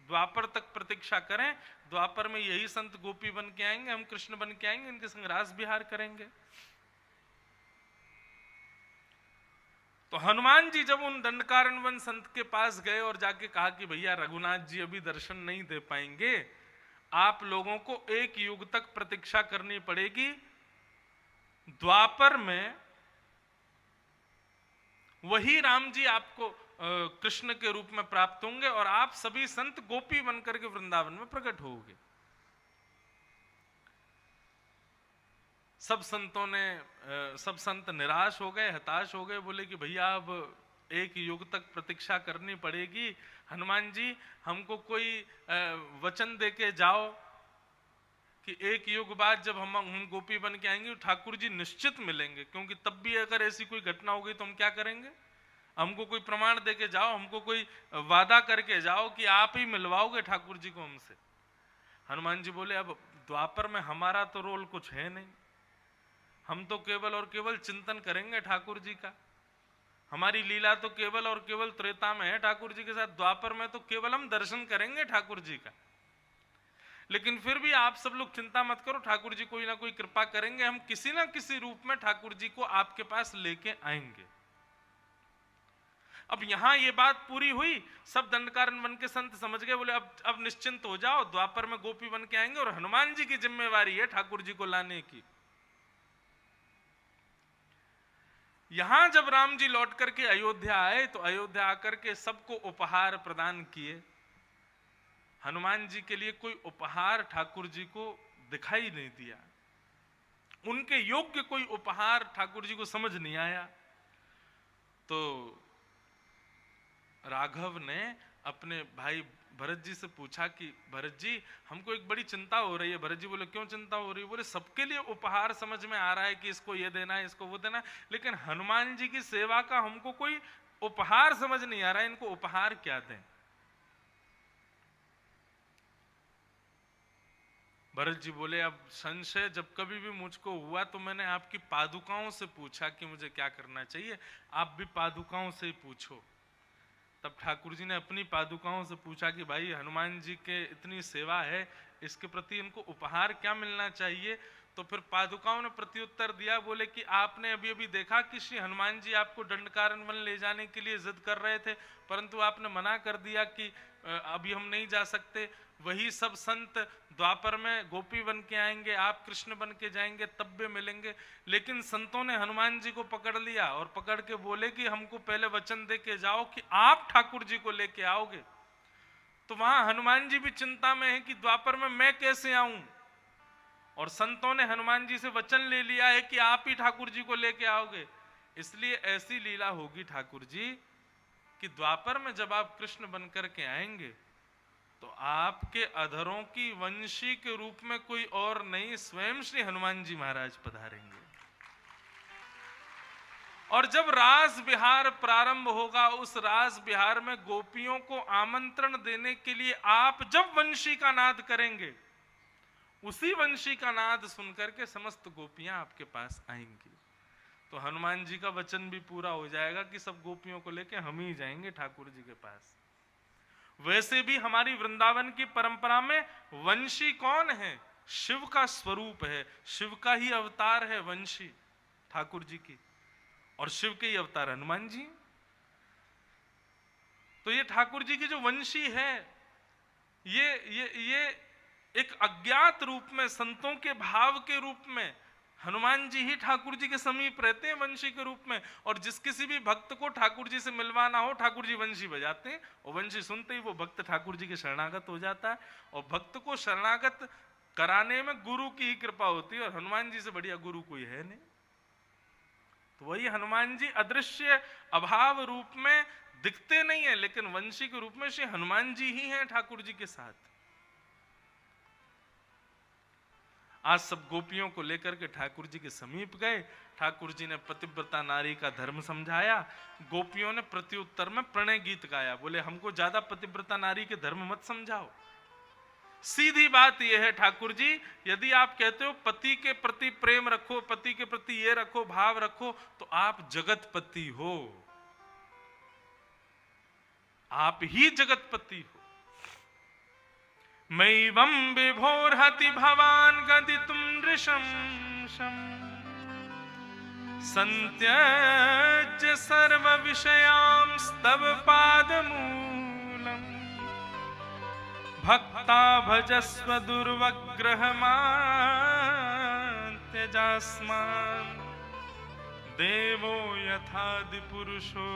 द्वापर तक प्रतीक्षा करें, द्वापर में यही संत गोपी बन के आएंगे, हम कृष्ण बन के आएंगे, इनके संग रास विहार करेंगे। तो हनुमान जी जब उन दंडकारण्य वन संत के पास गए और जाके कहा कि भैया रघुनाथ जी अभी दर्शन नहीं दे पाएंगे, आप लोगों को एक युग तक प्रतीक्षा करनी पड़ेगी, द्वापर में वही राम जी आपको कृष्ण के रूप में प्राप्त होंगे और आप सभी संत गोपी बनकर के वृंदावन में प्रकट होंगे। सब संत निराश हो गए, हताश हो गए, बोले कि भैया अब एक युग तक प्रतीक्षा करनी पड़ेगी। हनुमान जी हमको कोई वचन देके जाओ कि एक युग बाद जब हम गोपी बन के आएंगे ठाकुर जी निश्चित मिलेंगे, क्योंकि तब भी अगर ऐसी कोई घटना हो गई तो हम क्या करेंगे? हमको कोई प्रमाण देके जाओ, हमको कोई वादा करके जाओ कि आप ही मिलवाओगे ठाकुर जी को हमसे। हनुमान जी बोले अब द्वापर में हमारा तो रोल कुछ है नहीं, हम तो केवल और केवल चिंतन करेंगे ठाकुर जी का, हमारी लीला तो केवल और केवल त्रेता में है ठाकुर जी के साथ, द्वापर में तो केवल हम दर्शन करेंगे ठाकुर जी का। लेकिन फिर भी आप सब लोग चिंता मत करो, ठाकुर जी कोई ना कोई कृपा करेंगे, हम किसी ना किसी रूप में ठाकुर जी को आपके पास लेके आएंगे। अब यहां ये बात पूरी हुई, सब दंडकारण्य वन के संत समझ गए, बोले अब निश्चिंत हो जाओ, द्वापर में गोपी बन के आएंगे और हनुमान जी की जिम्मेवारी है ठाकुर जी को लाने की। यहां जब राम जी लौट करके अयोध्या आए तो अयोध्या आकर के सबको उपहार प्रदान किए। हनुमान जी के लिए कोई उपहार ठाकुर जी को दिखाई नहीं दिया, उनके योग्य कोई उपहार ठाकुर जी को समझ नहीं आया। तो राघव ने अपने भाई भरत जी से पूछा कि भरत जी हमको एक बड़ी चिंता हो रही है। भरत जी बोले क्यों चिंता हो रही है? बोले सबके लिए उपहार समझ में आ रहा है कि इसको ये देना है, इसको वो देना है, लेकिन हनुमान जी की सेवा का हमको कोई उपहार समझ नहीं आ रहा है, इनको उपहार क्या दें? भरत जी बोले अब संशय जब कभी भी मुझको हुआ तो मैंने आपकी पादुकाओं से पूछा कि मुझे क्या करना चाहिए, आप भी पादुकाओं से ही पूछो। तब ठाकुर जी ने अपनी पादुकाओं से पूछा कि भाई हनुमान जी के इतनी सेवा है, इसके प्रति इनको उपहार क्या मिलना चाहिए? तो फिर पादुकाओं ने प्रत्युत्तर दिया, बोले कि आपने अभी अभी देखा कि श्री हनुमान जी आपको दंडकारण्य वन ले जाने के लिए जिद कर रहे थे, परंतु आपने मना कर दिया कि अभी हम नहीं जा सकते। वही सब संत द्वापर में गोपी बन के आएंगे, आप कृष्ण बन के जाएंगे, तब भी मिलेंगे। लेकिन संतों ने हनुमान जी को पकड़ लिया और पकड़ के बोले कि हमको पहले वचन दे के जाओ कि आप ठाकुर जी को लेके आओगे। तो वहां हनुमान जी भी चिंता में है कि द्वापर में मैं कैसे आऊं, और संतों ने हनुमान जी से वचन ले लिया है कि आप ही ठाकुर जी को लेके आओगे। इसलिए ऐसी लीला होगी ठाकुर जी कि द्वापर में जब आप कृष्ण बनकर के आएंगे तो आपके अधरों की वंशी के रूप में कोई और नहीं, स्वयं श्री हनुमान जी महाराज पधारेंगे। और जब रास बिहार प्रारंभ होगा, उस रास बिहार में गोपियों को आमंत्रण देने के लिए आप जब वंशी का नाद करेंगे, उसी वंशी का नाद सुनकर के समस्त गोपियां आपके पास आएंगी। तो हनुमान जी का वचन भी पूरा हो जाएगा कि सब गोपियों को लेके हम ही जाएंगे ठाकुर जी के पास। वैसे भी हमारी वृंदावन की परंपरा में वंशी कौन है? शिव का स्वरूप है, शिव का ही अवतार है वंशी ठाकुर जी की, और शिव के ही अवतार हनुमान जी। तो ये ठाकुर जी की जो वंशी है, ये एक अज्ञात रूप में, संतों के भाव के रूप में हनुमान जी ही ठाकुर जी के समीप रहते हैं वंशी के रूप में। और जिस किसी भी भक्त को ठाकुर जी से मिलवाना हो, ठाकुर जी वंशी बजाते हैं, और वंशी सुनते ही वो भक्त ठाकुर जी के शरणागत हो जाता है। और भक्त को शरणागत कराने में गुरु की ही कृपा होती है, और हनुमान जी से बढ़िया गुरु कोई है नहीं। तो वही हनुमान जी अदृश्य अभाव रूप में दिखते नहीं है, लेकिन वंशी के रूप में श्री हनुमान जी ही हैं ठाकुर जी के साथ। आज सब गोपियों को लेकर के ठाकुर जी के समीप गए। ठाकुर जी ने पतिव्रता नारी का धर्म समझाया। गोपियों ने प्रत्युत्तर में प्रणय गीत गाया। बोले हमको ज्यादा पतिव्रता नारी के धर्म मत समझाओ। सीधी बात यह है ठाकुर जी, यदि आप कहते हो पति के प्रति प्रेम रखो, पति के प्रति ये रखो, भाव रखो, तो आप जगतपति हो, आप ही जगतपति हो। मैवं विभोर्हति भवान् गदितुं दृशं सन्त्यज्य सर्व विषयांस्तव पादमूलम् भक्ता भजस्व दुर्वग्रहमात्यजास्मान् देवो यथादिपुरुषो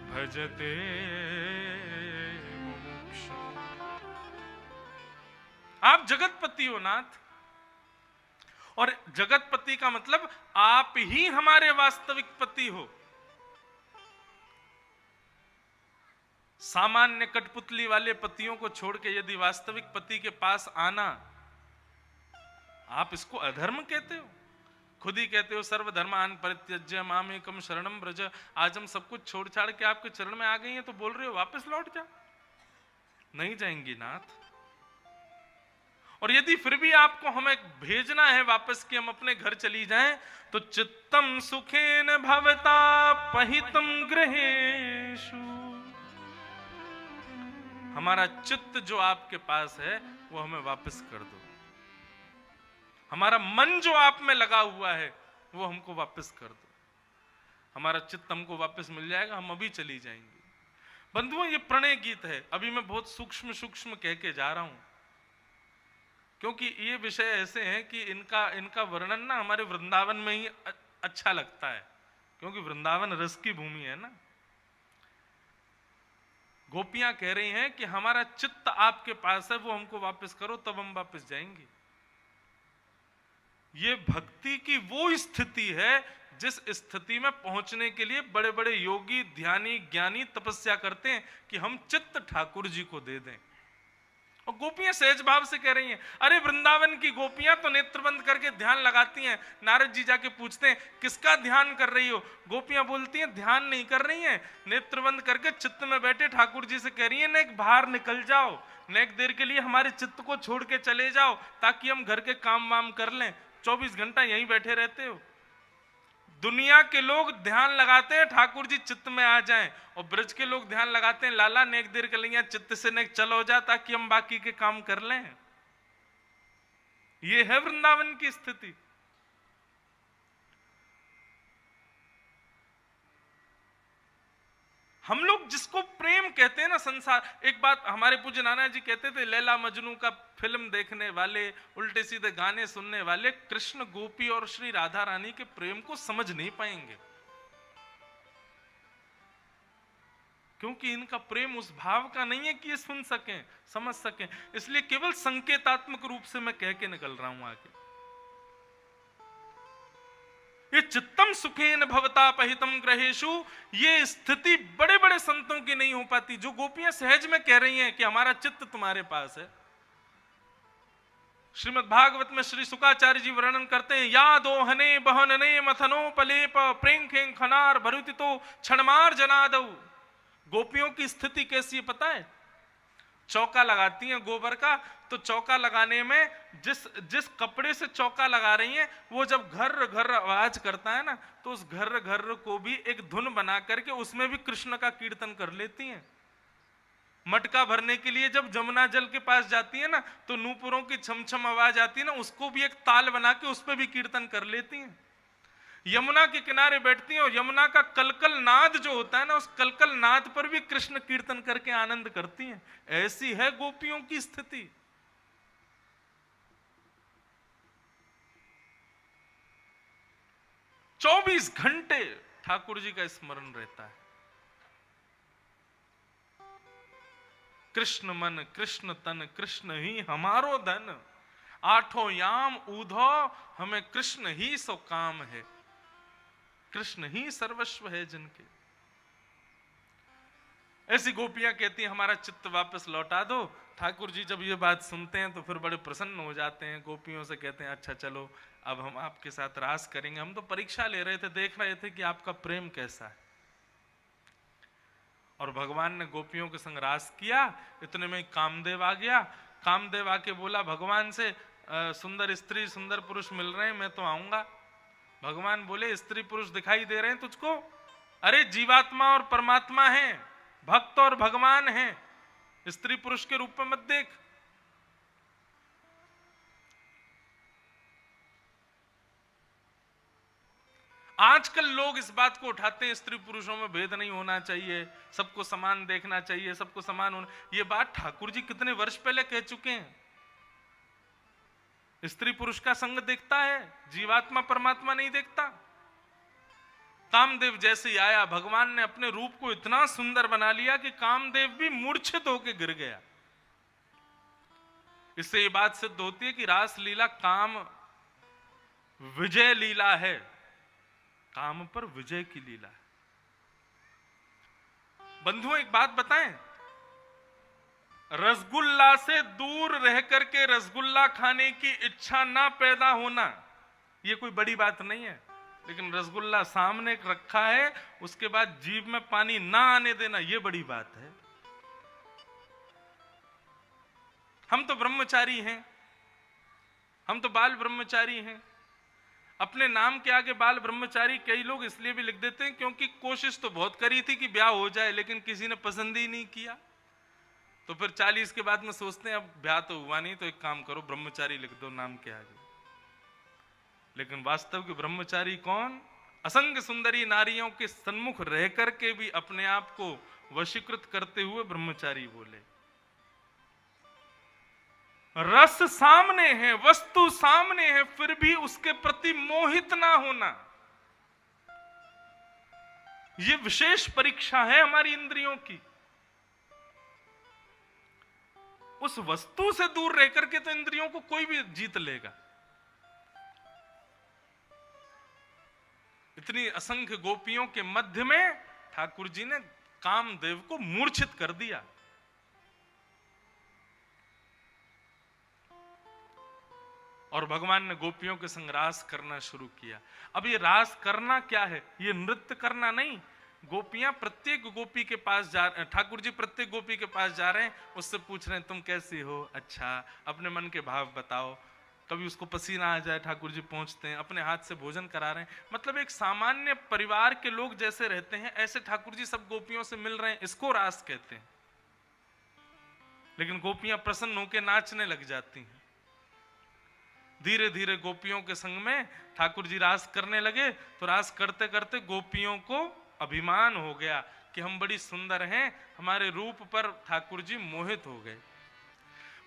भजते। आप जगतपति हो नाथ, और जगतपति का मतलब आप ही हमारे वास्तविक पति हो। सामान्य कठपुतली वाले पतियों को छोड़ के यदि वास्तविक पति के पास आना, आप इसको अधर्म कहते हो? खुद ही कहते हो सर्वधर्मान् परित्यज्य मामेकं शरणं व्रज। आज हम सब कुछ छोड़ छाड़ के आपके चरण में आ गई हैं, तो बोल रहे हो वापस लौट जा। नहीं जाएंगी नाथ। और यदि फिर भी आपको हमें भेजना है वापस कि हम अपने घर चली जाएं, तो चित्तम सुखेन भवता पहितम गृहेषु, हमारा चित्त जो आपके पास है वो हमें वापस कर दो। हमारा मन जो आप में लगा हुआ है वो हमको वापस कर दो। हमारा चित्त हमको वापस मिल जाएगा, हम अभी चली जाएंगे। बंधुओं, ये प्रणय गीत है। अभी मैं बहुत सूक्ष्म सूक्ष्म कह के जा रहा हूं, क्योंकि ये विषय ऐसे हैं कि इनका वर्णन ना हमारे वृंदावन में ही अच्छा लगता है, क्योंकि वृंदावन रस की भूमि है ना। गोपियां कह रही हैं कि हमारा चित्त आपके पास है, वो हमको वापस करो, तब हम वापस जाएंगे। ये भक्ति की वो स्थिति है जिस स्थिति में पहुंचने के लिए बड़े बड़े योगी, ध्यानी, ज्ञानी तपस्या करते हैं कि हम चित्त ठाकुर जी को दे दें। और गोपियां सहज भाव से कह रही हैं। अरे वृंदावन की गोपियां तो नेत्र बंद करके ध्यान लगाती हैं। नारद जी जाके पूछते हैं किसका ध्यान कर रही हो? गोपियां बोलती हैं ध्यान नहीं कर रही हैं, नेत्र बंद करके चित्त में बैठे ठाकुर जी से कह रही हैं, नेक बाहर निकल जाओ, नेक देर के लिए हमारे चित्त को छोड़ के चले जाओ, ताकि हम घर के काम वाम कर लें। 24 घंटा यहीं बैठे रहते हो। दुनिया के लोग ध्यान लगाते हैं ठाकुर जी चित्त में आ जाएं, और ब्रज के लोग ध्यान लगाते हैं लाला नेक देर के लिए चित्त से नेक चल हो जा, ताकि हम बाकी के काम कर लें। ये है वृंदावन की स्थिति। हम लोग जिसको प्रेम कहते हैं ना संसार, एक बात हमारे पूज्य नाना जी कहते थे, लैला मजनू का फिल्म देखने वाले, उल्टे सीधे गाने सुनने वाले कृष्ण गोपी और श्री राधा रानी के प्रेम को समझ नहीं पाएंगे, क्योंकि इनका प्रेम उस भाव का नहीं है कि ये सुन सकें, समझ सकें। इसलिए केवल संकेतात्मक रूप से मैं कह के निकल रहा हूं आगे। ये चित्तम सुखेन भवता पहितम ग्रहेशु, ये स्थिति बड़े बड़े संतों की नहीं हो पाती। जो गोपियां सहज में कह रही हैं कि हमारा चित्त तुम्हारे पास है। श्रीमद् भागवत में श्री शुकाचार्य जी वर्णन करते हैं, यादो हने बहनने मथनो पलेप प्रेंखें खनार भरुतितो क्षणमार जनादौ। गोपियों की स्थिति कैसी है पता है? चौका लगाती हैं गोबर का, तो चौका लगाने में जिस कपड़े से चौका लगा रही हैं, वो जब घर्र घर्र आवाज करता है ना, तो उस घर्र घर्र को भी एक धुन बना करके उसमें भी कृष्ण का कीर्तन कर लेती हैं। मटका भरने के लिए जब जमुना जल के पास जाती है ना, तो नूपुरों की छमछम आवाज आती है ना, उसको भी एक ताल बना के उस पर भी कीर्तन कर लेती हैं। यमुना के किनारे बैठती हैं और यमुना का कलकल नाद जो होता है ना, उस कलकल नाद पर भी कृष्ण कीर्तन करके आनंद करती हैं। ऐसी है गोपियों की स्थिति। चौबीस घंटे ठाकुर जी का स्मरण रहता है। कृष्ण मन कृष्ण तन कृष्ण ही हमारो धन, आठों याम ऊधो हमें कृष्ण ही सो काम है, कृष्ण ही सर्वस्व है जिनके। ऐसी गोपियां कहती हैं हमारा चित्त वापस लौटा दो। ठाकुर जी जब ये बात सुनते हैं तो फिर बड़े प्रसन्न हो जाते हैं। गोपियों से कहते हैं अच्छा चलो अब हम आपके साथ रास करेंगे, हम तो परीक्षा ले रहे थे, देख रहे थे कि आपका प्रेम कैसा है। और भगवान ने गोपियों के संग रास किया। इतने में कामदेव आ गया। कामदेव आके बोला भगवान से, सुंदर स्त्री सुंदर पुरुष मिल रहे हैं, मैं तो आऊंगा। भगवान बोले स्त्री पुरुष दिखाई दे रहे हैं तुझको? अरे जीवात्मा और परमात्मा है, भक्त और भगवान है, स्त्री पुरुष के रूप में मत देख। आजकल लोग इस बात को उठाते हैं स्त्री पुरुषों में भेद नहीं होना चाहिए, सबको समान देखना चाहिए, सबको समान होना। ये बात ठाकुर जी कितने वर्ष पहले कह चुके हैं। स्त्री पुरुष का संग देखता है, जीवात्मा परमात्मा नहीं देखता। कामदेव जैसे ही आया, भगवान ने अपने रूप को इतना सुंदर बना लिया कि कामदेव भी मूर्छित होकर गिर गया। इससे ये बात सिद्ध होती है कि रास लीला काम विजय लीला है, काम पर विजय की लीला है। बंधुओं एक बात बताएं, रसगुल्ला से दूर रह करके रसगुल्ला खाने की इच्छा ना पैदा होना यह कोई बड़ी बात नहीं है, लेकिन रसगुल्ला सामने रखा है उसके बाद जीभ में पानी ना आने देना यह बड़ी बात है। हम तो ब्रह्मचारी हैं, हम तो बाल ब्रह्मचारी हैं। अपने नाम के आगे बाल ब्रह्मचारी कई लोग इसलिए भी लिख देते हैं क्योंकि कोशिश तो बहुत करी थी कि ब्याह हो जाए, लेकिन किसी ने पसंद ही नहीं किया। तो फिर 40 के बाद में सोचते हैं अब ब्याह तो हुआ नहीं, तो एक काम करो ब्रह्मचारी लिख दो नाम के आगे। लेकिन वास्तव के ब्रह्मचारी कौन? असंख्य सुंदरी नारियों के सन्मुख रह करके भी अपने आप को वशीकृत करते हुए ब्रह्मचारी बोले। रस सामने है, वस्तु सामने है, फिर भी उसके प्रति मोहित ना होना, ये विशेष परीक्षा है हमारी इंद्रियों की। उस वस्तु से दूर रह करके तो इंद्रियों को कोई भी जीत लेगा। इतनी असंख्य गोपियों के मध्य में ठाकुर जी ने कामदेव को मूर्छित कर दिया। और भगवान ने गोपियों के संग रास करना शुरू किया। अब ये रास करना क्या है? ये नृत्य करना नहीं। गोपियां प्रत्येक गोपी के पास जा, ठाकुर जी प्रत्येक गोपी के पास जा रहे हैं, उससे पूछ रहे हैं तुम कैसी हो, अच्छा अपने मन के भाव बताओ। कभी उसको पसीना आ जाए, ठाकुर जी पहुंचते हैं, अपने हाथ से भोजन करा रहे हैं। मतलब एक सामान्य परिवार के लोग जैसे रहते हैं, ऐसे ठाकुर जी सब गोपियों से मिल रहे हैं। इसको रास कहते हैं। लेकिन गोपियां प्रसन्न होकर नाचने लग जाती हैं। धीरे धीरे गोपियों के संग में ठाकुर जी रास करने लगे, तो रास करते करते गोपियों को अभिमान हो गया कि हम बड़ी सुंदर हैं। हमारे रूप पर ठाकुर जी मोहित हो गए।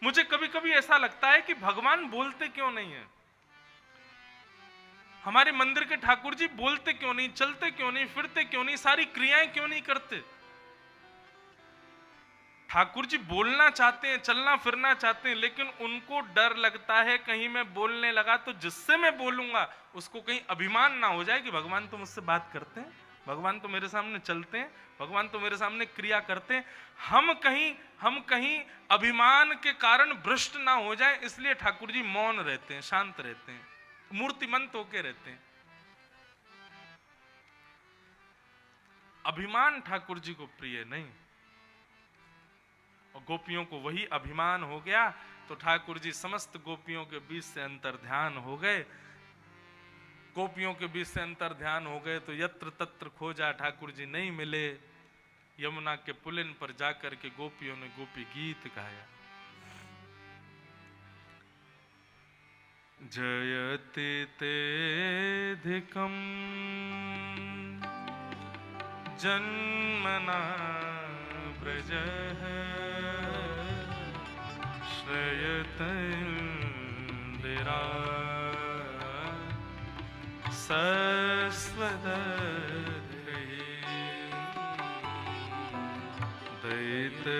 मुझे कभी कभी ऐसा लगता है कि भगवान बोलते क्यों नहीं है? हमारे मंदिर के ठाकुर जी बोलते क्यों नहीं, चलते क्यों नहीं, फिरते क्यों नहीं, सारी क्रियाएं क्यों नहीं करते? ठाकुर जी बोलना चाहते हैं, चलना फिरना चाहते हैं, लेकिन उनको डर लगता है कहीं मैं बोलने लगा तो जिससे मैं बोलूंगा उसको कहीं अभिमान ना हो जाए कि भगवान तो मुझसे बात करते हैं, भगवान तो मेरे सामने चलते हैं, भगवान तो मेरे सामने क्रिया करते हैं। हम कहीं अभिमान के कारण भ्रष्ट ना हो जाए, इसलिए ठाकुर जी मौन रहते हैं, शांत रहते हैं, मूर्तिमंत होके रहते हैं। अभिमान ठाकुर जी को प्रिय नहीं। और गोपियों को वही अभिमान हो गया, तो ठाकुर जी समस्त गोपियों के बीच से अंतर ध्यान हो गए। गोपियों के बीच से अंतर ध्यान हो गए तो यत्र तत्र खोजा, ठाकुर जी नहीं मिले। यमुना के पुलिन पर जाकर के गोपियों ने गोपी गीत गाया। जयति तेधिकं जन्मना ब्रजः श्रयतैर्विरा सस्वदधि दैतदृश्यता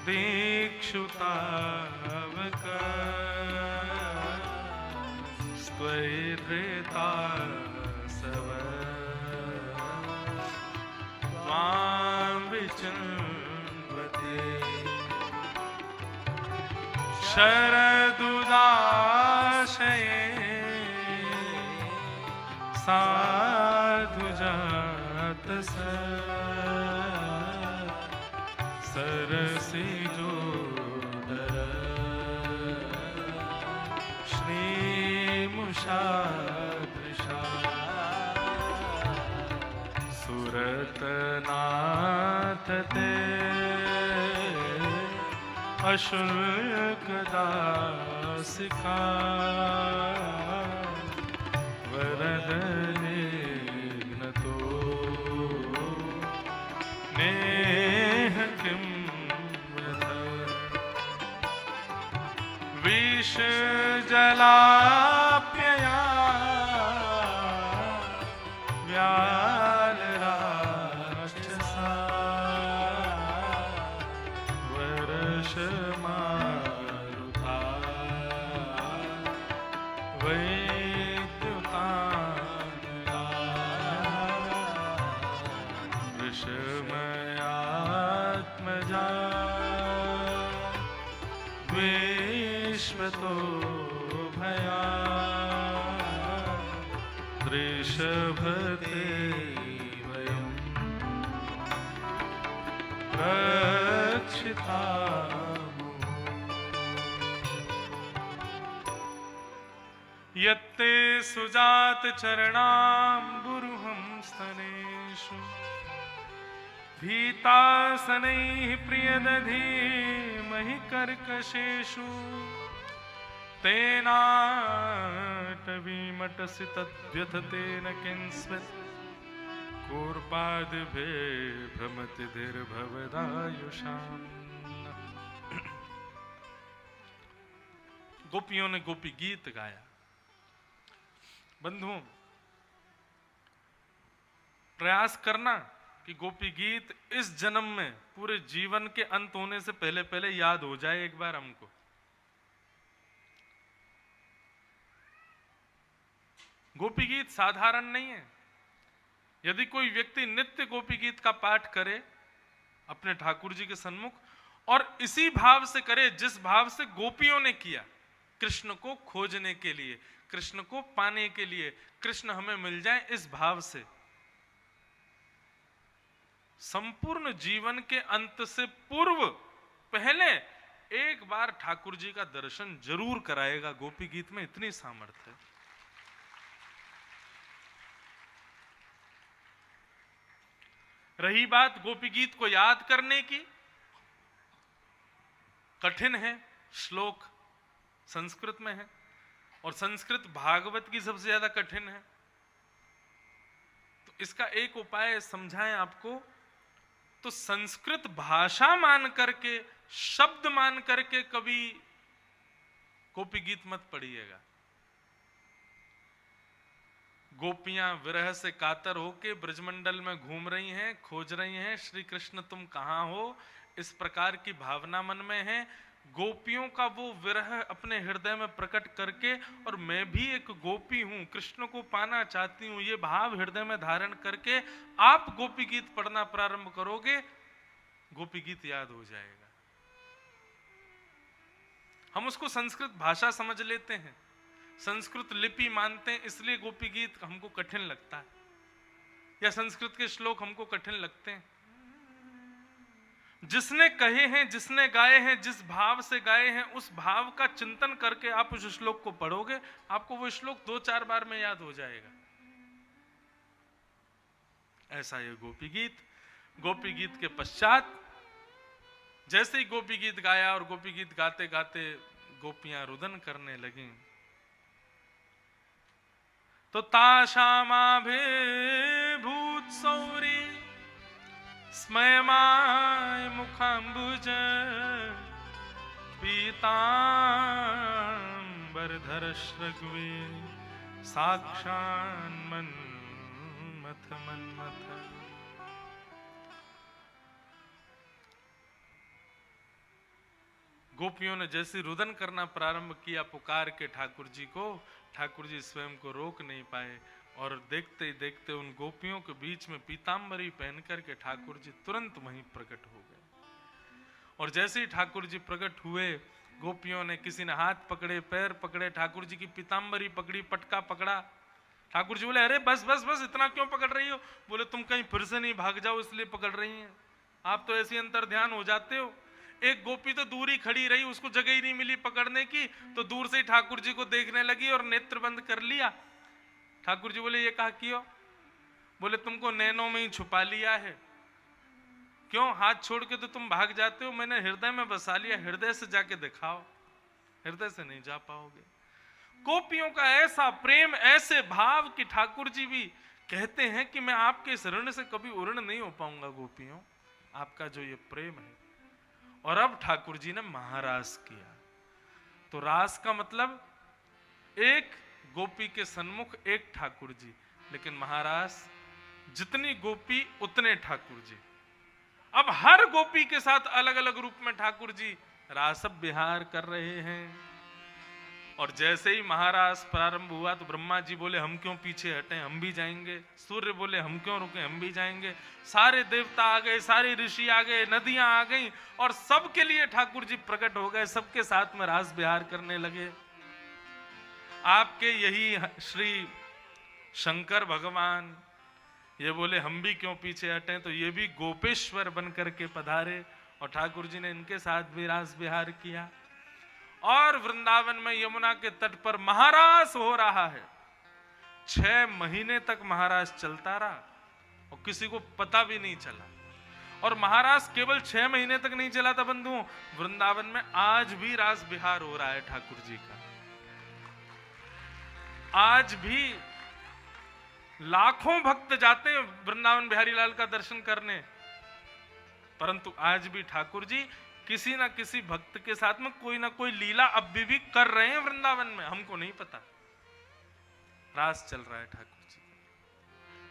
दीक्षुतावक स्त्वैधृता सव त्वां विचिन्वते शरदुदाशये साधुजातस सरसिजोदर श्रीमुषादृशा सुरतनाथ ते अशुल्कदासिका वरदनिघ्नतो नेह किं वद विषजलाप्यया व्यालराक्षसा वर्षमारुता वैद्युतानला विषमयात्मजा विश्वतो भया वृषभते वयं रक्षितामो यत्ते सुजात चरणाम्बुरुहं स्तनेषु भीतासनैः प्रियदधीमहि कर्कशेषु तेनाटवीमटसि तद्व्यथतेन किंस्वित् कूर्पादिभिः भ्रमतिभिर्भवदायुषाम्। गोपियों ने गोपी गीत गाया। बंधुओं, प्रयास करना कि गोपी गीत इस जन्म में पूरे जीवन के अंत होने से पहले पहले याद हो जाए एक बार हमको। गोपी गीत साधारण नहीं है। यदि कोई व्यक्ति नित्य गोपी गीत का पाठ करे अपने ठाकुर जी के सन्मुख, और इसी भाव से करे जिस भाव से गोपियों ने किया, कृष्ण को खोजने के लिए, कृष्ण को पाने के लिए, कृष्ण हमें मिल जाए, इस भाव से संपूर्ण जीवन के अंत से पूर्व पहले एक बार ठाकुर जी का दर्शन जरूर कराएगा। गोपी गीत में इतनी सामर्थ्य है। रही बात गोपी गीत को याद करने की, कठिन है, श्लोक संस्कृत में है और संस्कृत भागवत की सबसे ज्यादा कठिन है। तो इसका एक उपाय समझाएं आपको, तो संस्कृत भाषा मान करके, शब्द मान करके कभी गोपी गीत मत पढ़िएगा। गोपियां विरह से कातर होके ब्रजमंडल में घूम रही हैं, खोज रही हैं श्री कृष्ण तुम कहां हो, इस प्रकार की भावना मन में है। गोपियों का वो विरह अपने हृदय में प्रकट करके, और मैं भी एक गोपी हूं, कृष्ण को पाना चाहती हूं, ये भाव हृदय में धारण करके आप गोपी गीत पढ़ना प्रारंभ करोगे, गोपी गीत याद हो जाएगा। हम उसको संस्कृत भाषा समझ लेते हैं, संस्कृत लिपि मानते हैं, इसलिए गोपी गीत हमको कठिन लगता है, या संस्कृत के श्लोक हमको कठिन लगते हैं। जिसने कहे हैं, जिसने गाए हैं, जिस भाव से गाए हैं, उस भाव का चिंतन करके आप उस श्लोक को पढ़ोगे, आपको वो श्लोक 2-4 बार में याद हो जाएगा। ऐसा ये गोपी गीत। गोपी गीत के पश्चात जैसे ही गोपी गीत गाया और गोपी गीत गाते गाते गोपियां रुदन करने लगी, तो ताशामाभिभूत सौरी स्मयमाय मुखाम्बुज पीतांबरधर श्रग्वे साक्षान्मन्मथ मन्मथ। गोपियों ने जैसे रुदन करना प्रारंभ किया पुकार के ठाकुर जी को, ठाकुर जी स्वयं को रोक नहीं पाए, और देखते ही देखते उन गोपियों के बीच में पीतांबरी पहन करके ठाकुर जी तुरंत वहीं प्रकट हो गए। और जैसे ही ठाकुर जी प्रकट हुए, गोपियों ने, किसी ने हाथ पकड़े, पैर पकड़े, ठाकुर जी की पीतांबरी पकड़ी, पटका पकड़ा। ठाकुर जी बोले, अरे बस बस बस, इतना क्यों पकड़ रही हो? बोले, तुम कहीं फिर से नहीं भाग जाओ इसलिए पकड़ रही हैं, आप तो ऐसी अंतर ध्यान हो जाते हो। एक गोपी तो दूर ही खड़ी रही, उसको जगह ही नहीं मिली पकड़ने की, तो दूर से ही ठाकुर जी को देखने लगी और नेत्र बंद कर लिया। ठाकुर जी बोले, ये कहा क्यों? बोले, तुमको नैनों में ही छुपा लिया है। क्यों? हाथ छोड़ के तो तुम भाग जाते हो, मैंने हृदय में बसा लिया, हृदय से जाके दिखाओ। हृदय से नहीं जा पाओगे। गोपियों का ऐसा प्रेम, ऐसे भाव कि ठाकुर जी भी कहते हैं कि मैं आपके इस ऋण से कभी उऋण नहीं हो पाऊंगा गोपियों, आपका जो ये प्रेम है। और अब ठाकुर जी ने महारास किया। तो रास का मतलब एक गोपी के सन्मुख एक ठाकुर जी, लेकिन महारास जितनी गोपी उतने ठाकुर जी। अब हर गोपी के साथ अलग अलग रूप में ठाकुर जी रास विहार कर रहे हैं। और जैसे ही महारास प्रारंभ हुआ तो ब्रह्मा जी बोले, हम क्यों पीछे हटे, हम भी जाएंगे। सूर्य बोले, हम क्यों रुके, हम भी जाएंगे। सारे देवता आ गए, सारे ऋषि आ गए, नदियां आ गई, और सबके लिए ठाकुर जी प्रकट हो गए, सबके साथ में रास विहार करने लगे। आपके यही श्री शंकर भगवान ये बोले, हम भी क्यों पीछे हटे, तो ये भी गोपेश्वर बन करके पधारे, और ठाकुर जी ने इनके साथ भी रास विहार किया। और वृंदावन में यमुना के तट पर महारास हो रहा है। 6 महीने तक महारास चलता रहा और किसी को पता भी नहीं चला। और महारास केवल 6 महीने तक नहीं चला था बंधुओं, वृंदावन में आज भी रास विहार हो रहा है ठाकुर जी का। आज भी लाखों भक्त जाते हैं वृंदावन बिहारी लाल का दर्शन करने, परंतु आज भी ठाकुर जी किसी ना किसी भक्त के साथ में कोई ना कोई लीला अब भी कर रहे हैं वृंदावन में, हमको नहीं पता। रास चल रहा है ठाकुर।